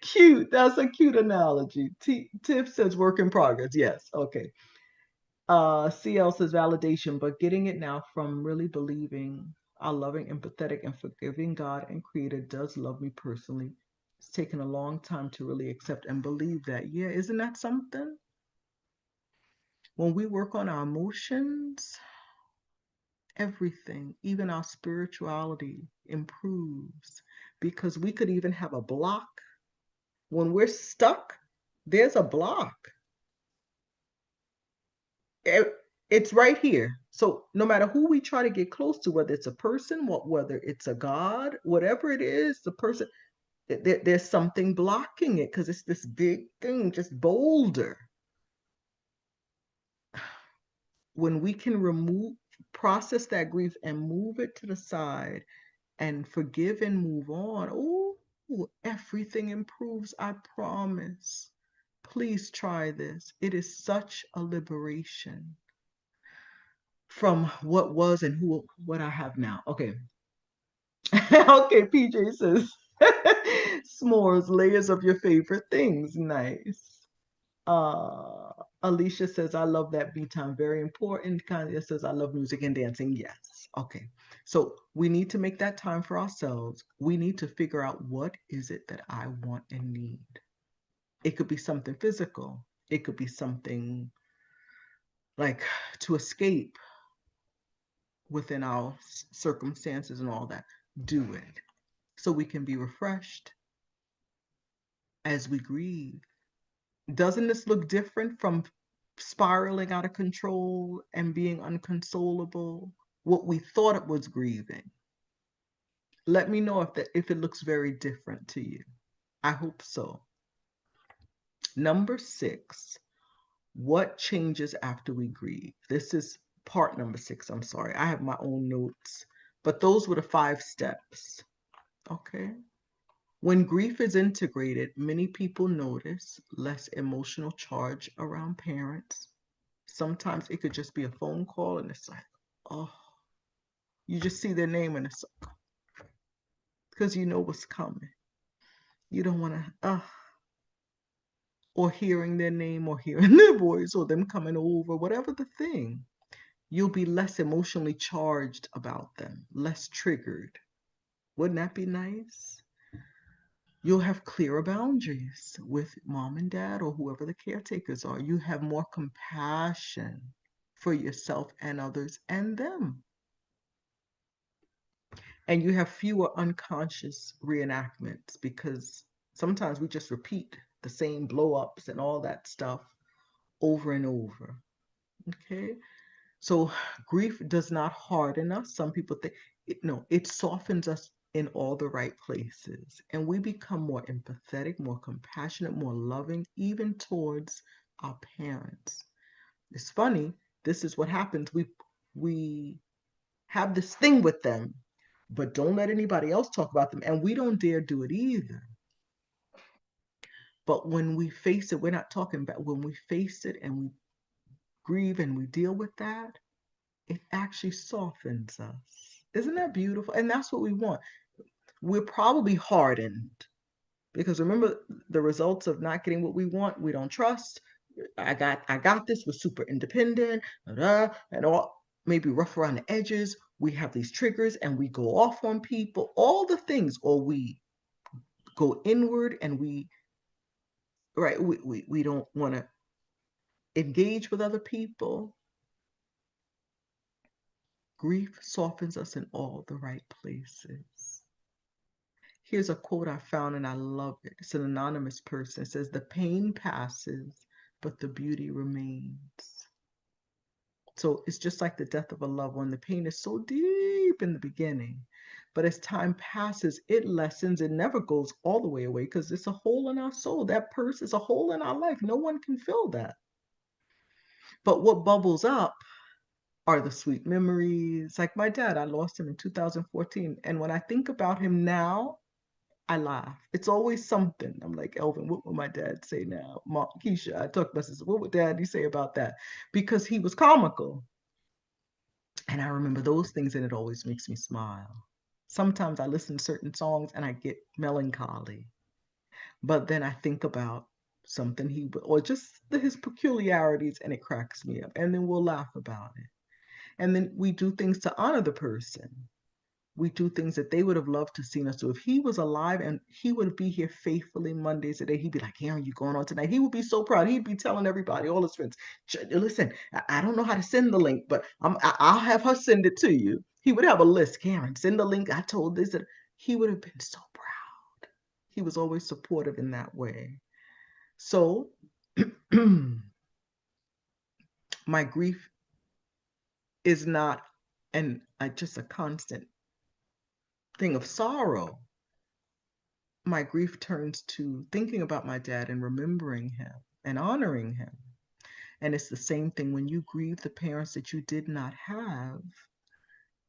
Cute. That's a cute analogy. Tiff says work in progress. Yes. Okay. CL says validation, but getting it now from really believing our loving, empathetic, and forgiving God and Creator does love me personally. It's taken a long time to really accept and believe that. Yeah, isn't that something? When we work on our emotions, everything, even our spirituality, improves, because we could even have a block. When we're stuck, there's a block. It's right here. So no matter who we try to get close to, whether it's a person, whether it's a God, whatever it is, the person, there's something blocking it because it's this big thing, just boulder. When we can process that grief and move it to the side and forgive and move on, oh, everything improves, I promise. Please try this. It is such a liberation from what was and what I have now. Okay. Okay, PJ says s'mores, layers of your favorite things. Nice. Uh, Alicia says, I love that beat time. Very important. Kanye says, I love music and dancing. Yes. Okay. So we need to make that time for ourselves. We need to figure out what is it that I want and need. It could be something physical. It could be something like to escape within our circumstances and all that. Do it so we can be refreshed as we grieve. Doesn't this look different from spiraling out of control and being unconsolable? What we thought it was grieving. Let me know if it looks very different to you. I hope so. Number 6, what changes after we grieve? This is part number 6. I'm sorry. I have my own notes, but those were the 5 steps. Okay. When grief is integrated, many people notice less emotional charge around parents. Sometimes it could just be a phone call and it's like, oh, you just see their name in a circle because you know what's coming. You don't want to, or hearing their name or hearing their voice or them coming over, whatever the thing. You'll be less emotionally charged about them, less triggered. Wouldn't that be nice? You'll have clearer boundaries with mom and dad or whoever the caretakers are. You have more compassion for yourself and others and them. And you have fewer unconscious reenactments because sometimes we just repeat the same blow ups and all that stuff over and over. Okay. So grief does not harden us. Some people think, no, it softens us in all the right places. And we become more empathetic, more compassionate, more loving, even towards our parents. It's funny, this is what happens. We have this thing with them, but don't let anybody else talk about them. And we don't dare do it either. But when we face it, we're not talking about when we face it and we grieve and we deal with that, it actually softens us. Isn't that beautiful? And that's what we want. We're probably hardened because remember the results of not getting what we want, we don't trust. I got this, we're super independent, and all maybe rough around the edges. We have these triggers and we go off on people, all the things, or we go inward and we don't want to engage with other people. Grief softens us in all the right places. Here's a quote I found and I love it. It's an anonymous person. It says, "The pain passes, but the beauty remains." So it's just like the death of a loved one. The pain is so deep in the beginning, but as time passes, it lessens. It never goes all the way away because it's a hole in our soul. That person is a hole in our life. No one can fill that. But what bubbles up are the sweet memories. Like my dad, I lost him in 2014. And when I think about him now, I laugh. It's always something. I'm like, Elvin, what would my dad say now? Mom, Keisha, I talk to my sister, what would daddy say about that? Because he was comical. And I remember those things and it always makes me smile. Sometimes I listen to certain songs and I get melancholy. But then I think about something or just his peculiarities and it cracks me up. And then we'll laugh about it. And then we do things to honor the person. We do things that they would have loved to seen us do. If he was alive and he would be here faithfully Mondays a day, he'd be like, "Karen, you going on tonight?" He would be so proud. He'd be telling everybody, all his friends, "Listen, I don't know how to send the link, but I'll have her send it to you." He would have a list. "Karen, send the link. I told this." He would have been so proud. He was always supportive in that way. So my grief is not just a constant thing of sorrow. My grief turns to thinking about my dad and remembering him and honoring him. And it's the same thing when you grieve the parents that you did not have,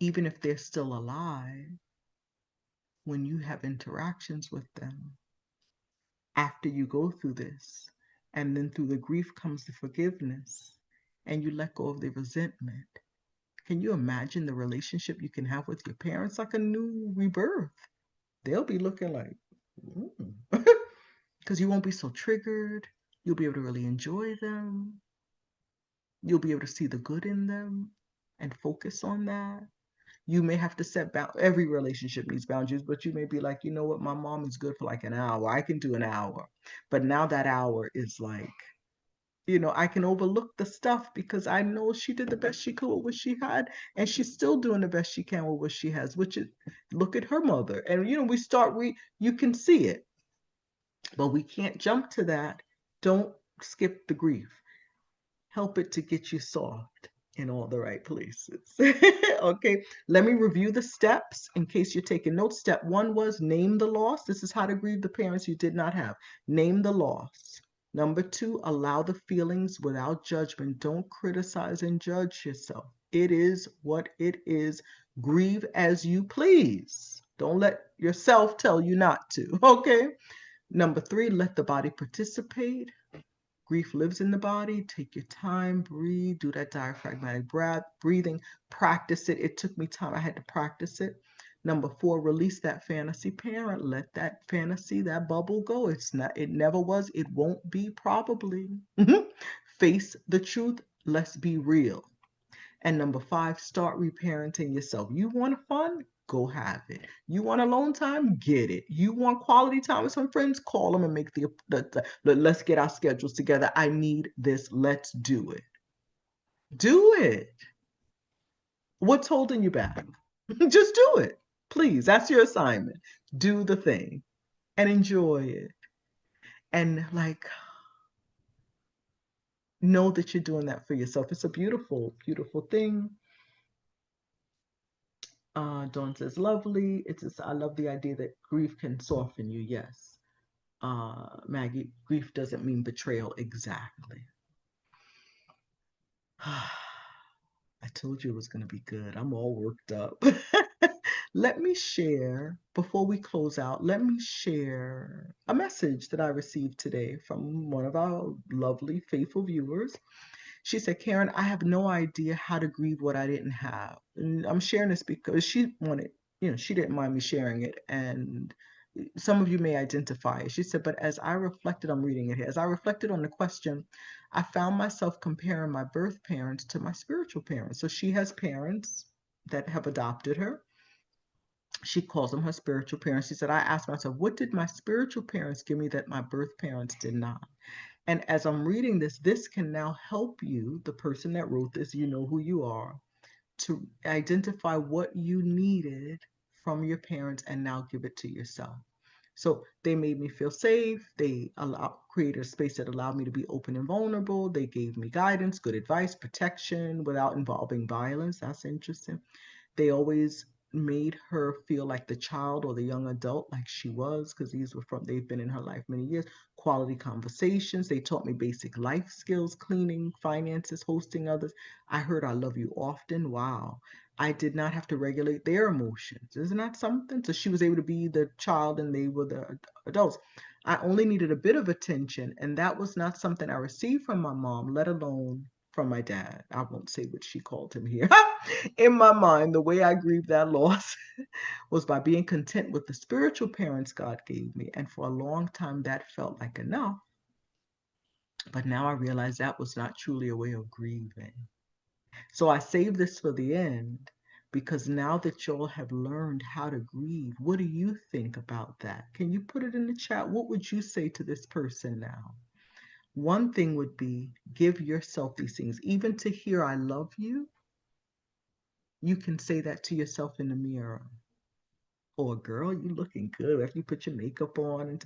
even if they're still alive, when you have interactions with them after you go through this. And then through the grief comes the forgiveness, and you let go of the resentment. Can you imagine the relationship you can have with your parents? Like a new rebirth. They'll be looking like, because you won't be so triggered. You'll be able to really enjoy them. You'll be able to see the good in them and focus on that. You may have to set every relationship needs boundaries, but you may be like, you know what, my mom is good for like an hour. I can do an hour. But now that hour is like, I can overlook the stuff because I know she did the best she could with what she had, and she's still doing the best she can with what she has, which is look at her mother. And you can see it. But we can't jump to that. Don't skip the grief. Help it to get you soft in all the right places. Okay, let me review the steps in case you're taking notes. Step 1 was name the loss. This is how to grieve the parents you did not have. Name the loss. Number 2, allow the feelings without judgment. Don't criticize and judge yourself. It is what it is. Grieve as you please. Don't let yourself tell you not to, okay? Number 3, let the body participate. Grief lives in the body. Take your time, breathe, do that diaphragmatic breathing, practice it. It took me time. I had to practice it. Number 4, release that fantasy parent. Let that fantasy, that bubble go. It never was, it won't be probably. Face the truth. Let's be real. And number 5, start reparenting yourself. You want fun? Go have it. You want alone time? Get it. You want quality time with some friends? Call them and make let's get our schedules together. I need this. Let's do it. Do it. What's holding you back? Just do it. Please, that's your assignment. Do the thing and enjoy it. And like, know that you're doing that for yourself. It's a beautiful, beautiful thing. Dawn says, lovely. I love the idea that grief can soften you. Yes. Maggie, grief doesn't mean betrayal. Exactly. I told you it was going to be good. I'm all worked up. Let me share, before we close out, let me share a message that I received today from one of our lovely, faithful viewers. She said, Karen, I have no idea how to grieve what I didn't have. And I'm sharing this because she wanted, she didn't mind me sharing it. And some of you may identify it. She said, but as I reflected, I'm reading it here, as I reflected on the question, I found myself comparing my birth parents to my spiritual parents. So she has parents that have adopted her. She calls them her spiritual parents. She said, I asked myself, what did my spiritual parents give me that my birth parents did not? And as I'm reading this can now help you, the person that wrote this, you know who you are, to identify what you needed from your parents and now give it to yourself. So they made me feel safe. They created a space that allowed me to be open and vulnerable. They gave me guidance, good advice, protection without involving violence. That's interesting. They always made her feel like the child or the young adult, like she was, because they've been in her life many years. Quality conversations. They taught me basic life skills, cleaning, finances, hosting others. I heard I love you often. Wow. I did not have to regulate their emotions. Isn't that something? So she was able to be the child and they were the adults. I only needed a bit of attention, and that was not something I received from my mom, let alone from my dad. I won't say what she called him here. In my mind, the way I grieved that loss was by being content with the spiritual parents God gave me. And for a long time, that felt like enough. But now I realize that was not truly a way of grieving. So I saved this for the end because now that y'all have learned how to grieve, what do you think about that? Can you put it in the chat? What would you say to this person now? One thing would be give yourself these things. Even to hear I love you, you can say that to yourself in the mirror. Or, girl, you looking good after you put your makeup on, and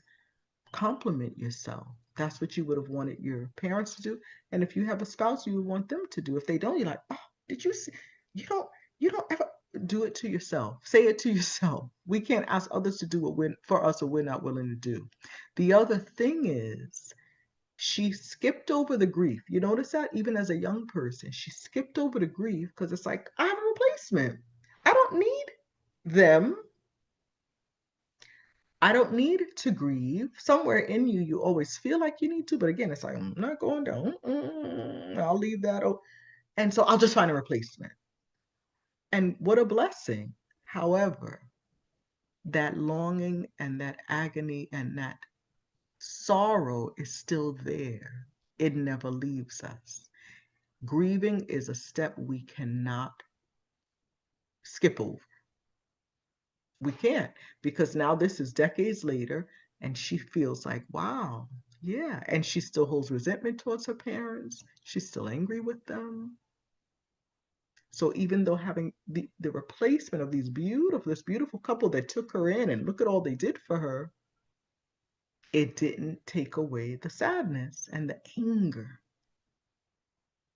compliment yourself. That's what you would have wanted your parents to do. And if you have a spouse, you would want them to do. If they don't, you're like, oh, did you see? You don't ever do it to yourself. Say it to yourself. We can't ask others to do for us, or we're not willing to do. The other thing is, she skipped over the grief. You notice that even as a young person, she skipped over the grief because it's like, I have a replacement. I don't need them. I don't need to grieve. Somewhere in you, you always feel like you need to, but again, it's like, I'm not going down. I'll leave that. And so I'll just find a replacement. And what a blessing. However, that longing and that agony and that sorrow is still there. It never leaves us. Grieving is a step we cannot skip over. We can't, because now this is decades later and she feels like, wow, yeah. And she still holds resentment towards her parents. She's still angry with them. So even though having the replacement of this beautiful couple that took her in and look at all they did for her, it didn't take away the sadness and the anger.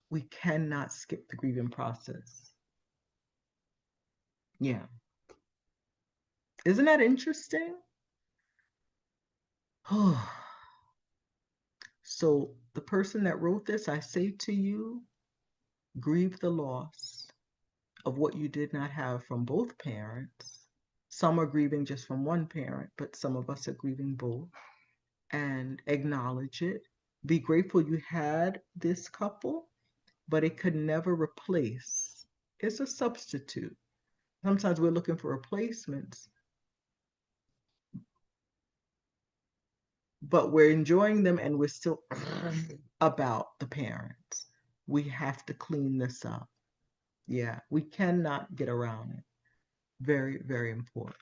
We cannot skip the grieving process. Yeah. Isn't that interesting? So the person that wrote this, I say to you, grieve the loss of what you did not have from both parents. Some are grieving just from one parent, but some of us are grieving both. And acknowledge it. Be grateful you had this couple, but it could never replace. It's a substitute. Sometimes we're looking for replacements, but we're enjoying them and we're still about the parents. We have to clean this up. Yeah, we cannot get around it. Very, very important.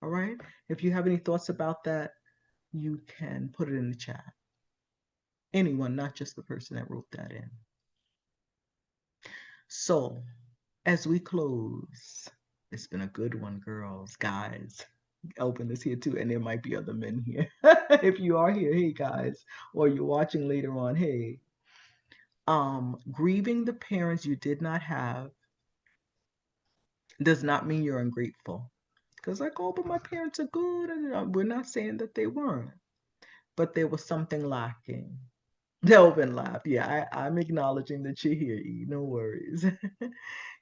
All right. If you have any thoughts about that, you can put it in the chat. Anyone, not just the person that wrote that in. So, as we close, it's been a good one, girls, guys. Elvin is here too, and there might be other men here. If you are here, hey guys, or you're watching later on, hey. Grieving the parents you did not have does not mean you're ungrateful. Because like, oh, but my parents are good, and we're not saying that they weren't, but there was something lacking. Delvin laughed. Yeah, I'm acknowledging that you're here, E. No worries.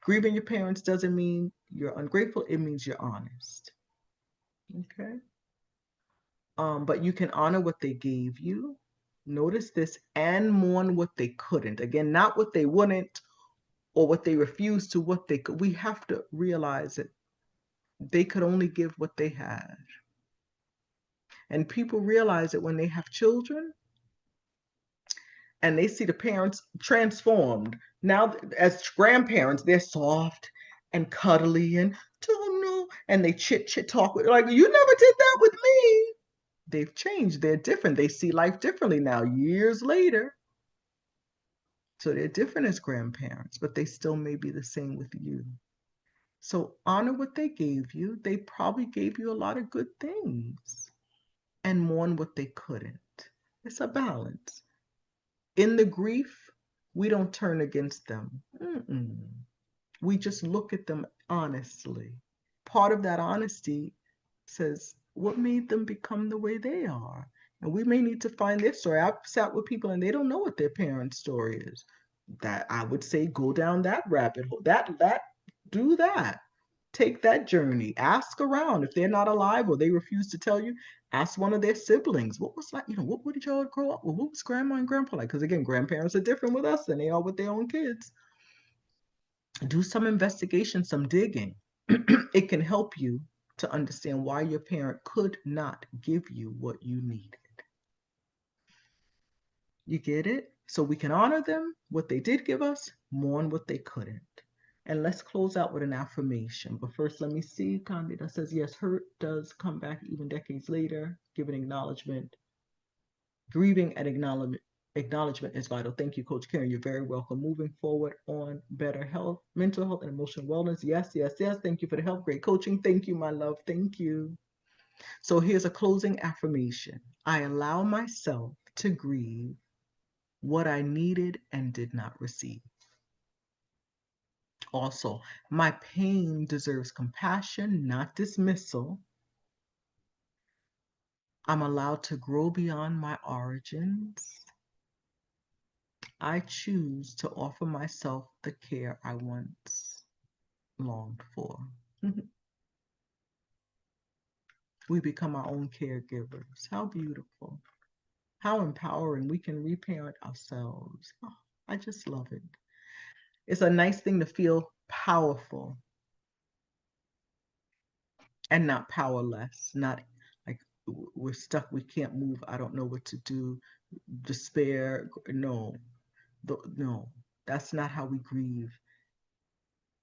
Grieving your parents doesn't mean you're ungrateful. It means you're honest. Okay. But you can honor what they gave you. Notice this, and mourn what they couldn't. Again, not what they wouldn't or what they refused to, what they could. We have to realize that they could only give what they had. And people realize it when they have children and they see the parents transformed. Now, as grandparents, they're soft and cuddly and don't know, and they chit talk with like, you never did that with me. They've changed. They're different. They see life differently now, years later. So they're different as grandparents, but they still may be the same with you. So honor what they gave you. They probably gave you a lot of good things, and mourn what they couldn't. It's a balance. In the grief, we don't turn against them. We just look at them honestly. Part of that honesty says, what made them become the way they are? And we may need to find their story. I've sat with people and they don't know what their parents' story is. That I would say go down that rabbit hole. Do that. Take that journey. Ask around. If they're not alive or they refuse to tell you, ask one of their siblings. What was like, what did y'all grow up with? What was grandma and grandpa like? Because again, grandparents are different with us than they are with their own kids. Do some investigation, some digging. It can help you to understand why your parent could not give you what you needed. You get it? So we can honor them, what they did give us, mourn what they couldn't. And let's close out with an affirmation. But first, let me see. Candida says, yes, hurt does come back even decades later. Give an acknowledgement. Grieving and acknowledgement is vital. Thank you, Coach Karen. You're very welcome. Moving forward on better health, mental health, and emotional wellness. Yes, yes, yes. Thank you for the help. Great coaching. Thank you, my love. Thank you. So here's a closing affirmation. I allow myself to grieve what I needed and did not receive. Also, my pain deserves compassion, not dismissal. I'm allowed to grow beyond my origins. I choose to offer myself the care I once longed for. We become our own caregivers. How beautiful. How empowering. We can reparent ourselves. Oh, I just love it. It's a nice thing to feel powerful and not powerless, not like we're stuck, we can't move, I don't know what to do, despair. No, no, that's not how we grieve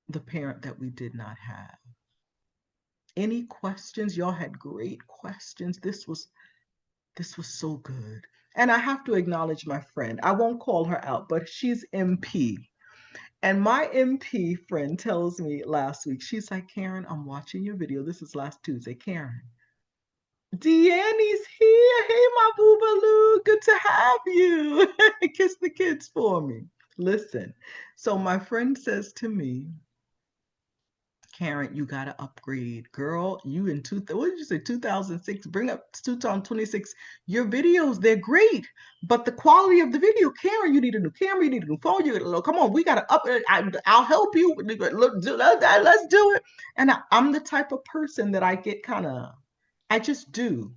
the parent that we did not have. Any questions? Y'all had great questions. This was so good. And I have to acknowledge my friend. I won't call her out, but she's MP. And my MP friend tells me last week, she's like, Karen, I'm watching your video. This is last Tuesday. Karen, Deanne's here. Hey, my boobaloo. Good to have you. Kiss the kids for me. Listen. So my friend says to me, Karen, you got to upgrade. Girl, you in what did you say, 2006? Bring up 2026. Your videos, they're great. But the quality of the video, Karen, you need a new camera. You need a new phone. Come on, we got to up it. I'll help you. Let's do it. And I'm the type of person that I get kind of, I just do.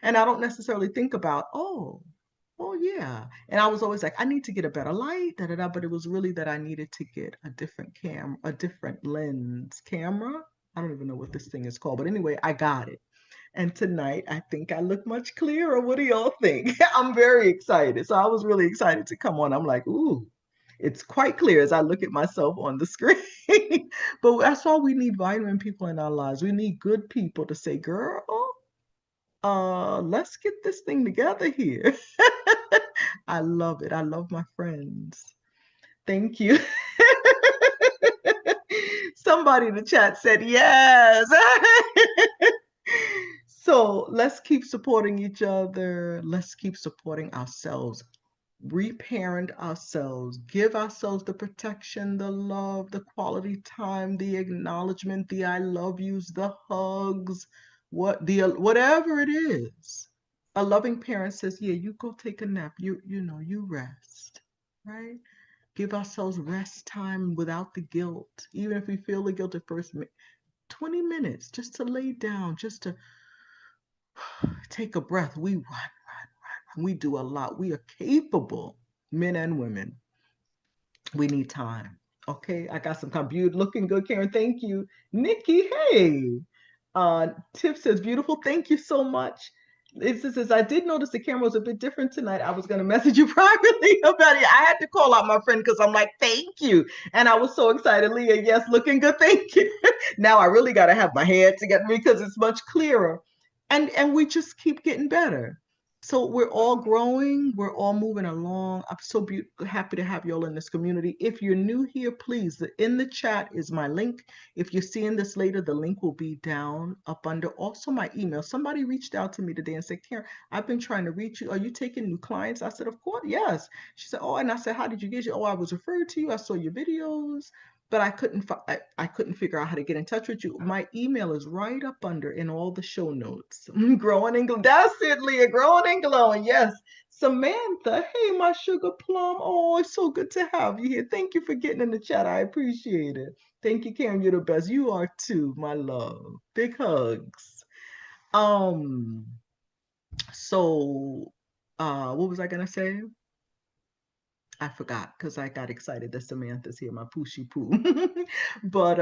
And I don't necessarily think about, oh. Oh yeah. And I was always like, I need to get a better light, da da da. But it was really that I needed to get a different a different lens camera. I don't even know what this thing is called. But anyway, I got it. And tonight I think I look much clearer. What do y'all think? I'm very excited. So I was really excited to come on. I'm like, ooh, it's quite clear as I look at myself on the screen. But that's why we need vitamin people in our lives. We need good people to say, girl, let's get this thing together here. I love it. I love my friends. Thank you. Somebody in the chat said yes. So let's keep supporting each other. Let's keep supporting ourselves. Reparent ourselves. Give ourselves the protection, the love, the quality time, the acknowledgement, the I love yous, the hugs, whatever it is. A loving parent says, "Yeah, you go take a nap. You rest." Right? Give ourselves rest time without the guilt. Even if we feel the guilt at first, 20 minutes just to lay down, just to take a breath. We run. We do a lot. We are capable, men and women. We need time. Okay, I got some computer looking good, Karen. Thank you. Nikki, hey. Tiff says, beautiful. Thank you so much. It says, I did notice the camera was a bit different tonight. I was going to message you privately about it. I had to call out my friend because I'm like, thank you. And I was so excited. Leah, yes, looking good. Thank you. Now I really got to have my head together because it's much clearer. And we just keep getting better. So we're all growing, we're all moving along. I'm so happy to have you all in this community. If you're new here, please, in the chat is my link. If you're seeing this later, the link will be down up under. Also my email. Somebody reached out to me today and said, Karen, I've been trying to reach you. Are you taking new clients? I said, of course, yes. She said, oh, and I said, how did you get you? Oh, I was referred to you. I saw your videos, but I couldn't figure out how to get in touch with you. My email is right up under in all the show notes. Growing and glowing. That's it, Leah. Growing and glowing. Yes. Samantha, hey, my sugar plum. Oh, it's so good to have you here. Thank you for getting in the chat. I appreciate it. Thank you, Karen. You're the best. You are too, my love. Big hugs. Um, so what was I gonna say? I forgot because I got excited that Samantha's here, my pooshy poo. But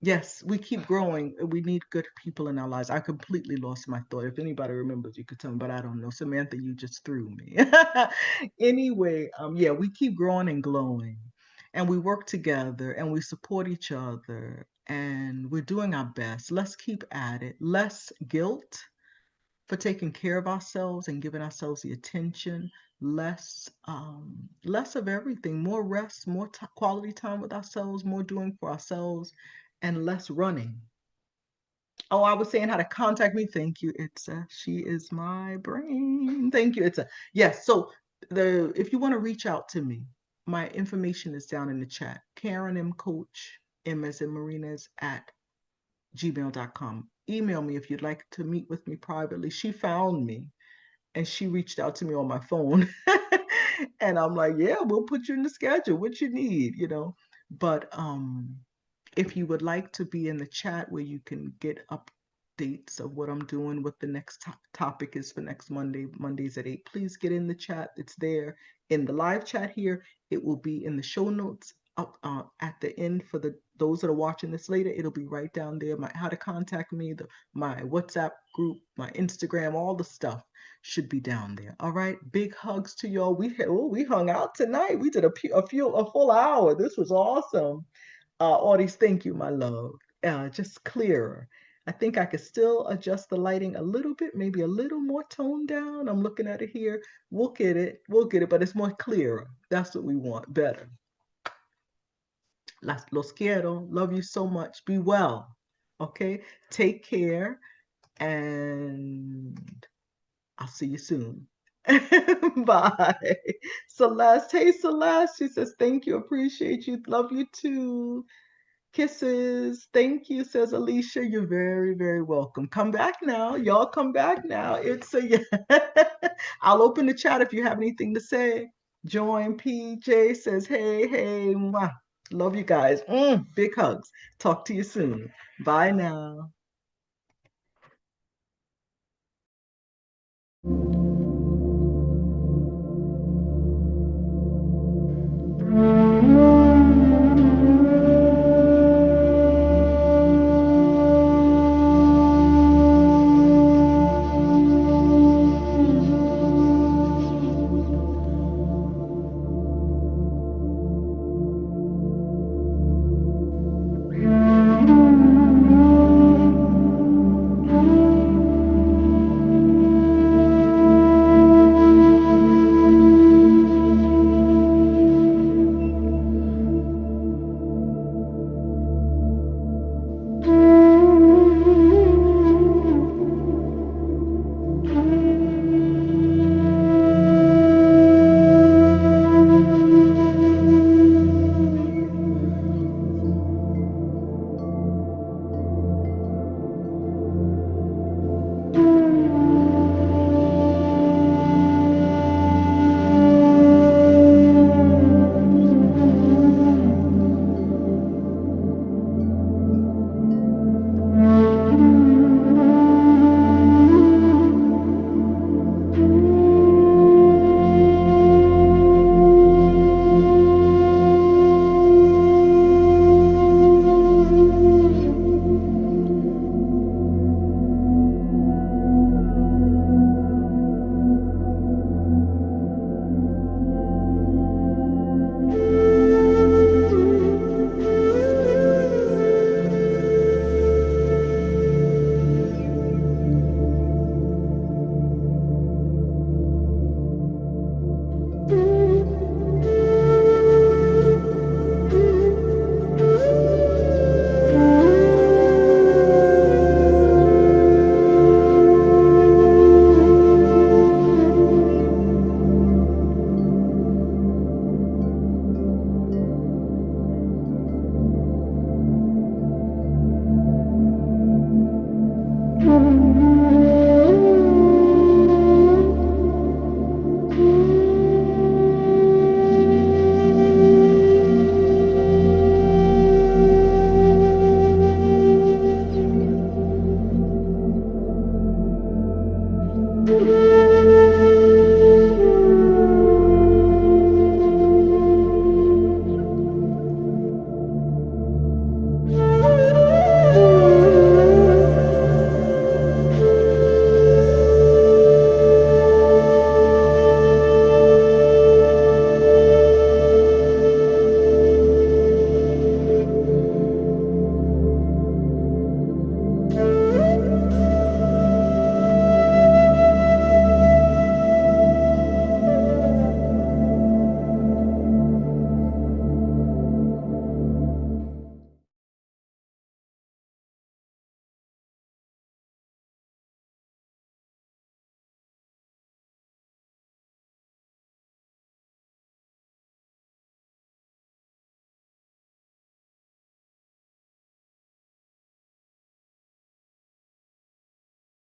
yes, we keep growing. We need good people in our lives. I completely lost my thought. If anybody remembers, you could tell me, but I don't know. Samantha, you just threw me. Anyway, yeah, we keep growing and glowing, and we work together and we support each other and we're doing our best. Let's keep at it. Less guilt for taking care of ourselves and giving ourselves the attention, less of everything, more rest, more quality time with ourselves, more doing for ourselves, and less running. Oh, I was saying how to contact me. Thank you, Itza. She is my brain. Thank you, Itza. Yes, so if you want to reach out to me, my information is down in the chat. Karen M. Coach, M as in Marinez, at gmail.com. Email me if you'd like to meet with me privately. She found me and she reached out to me on my phone. And I'm like, yeah, we'll put you in the schedule, what you need, But if you would like to be in the chat where you can get updates of what I'm doing, what the next topic is for next Mondays at 8, please get in the chat. It's there in the live chat here. It will be in the show notes up at the end for those that are watching this later. It'll be right down there. How to contact me, my WhatsApp group, my Instagram, all the stuff should be down there. All right. Big hugs to y'all. We hung out tonight. We did a full hour. This was awesome. Audie, thank you, my love. Just clearer. I think I could still adjust the lighting a little bit, maybe a little more toned down. I'm looking at it here. We'll get it, but it's more clearer. That's what we want, better. Los quiero. Love you so much. Be well. Okay? Take care. And I'll see you soon. Bye. Celeste. Hey, Celeste. She says, thank you. Appreciate you. Love you too. Kisses. Thank you, says Alicia. You're very, very welcome. Come back now. Y'all come back now. It's a yeah. I'll open the chat if you have anything to say. Join PJ says, hey, mwah. Love you guys. Big hugs. Talk to you soon. Bye now.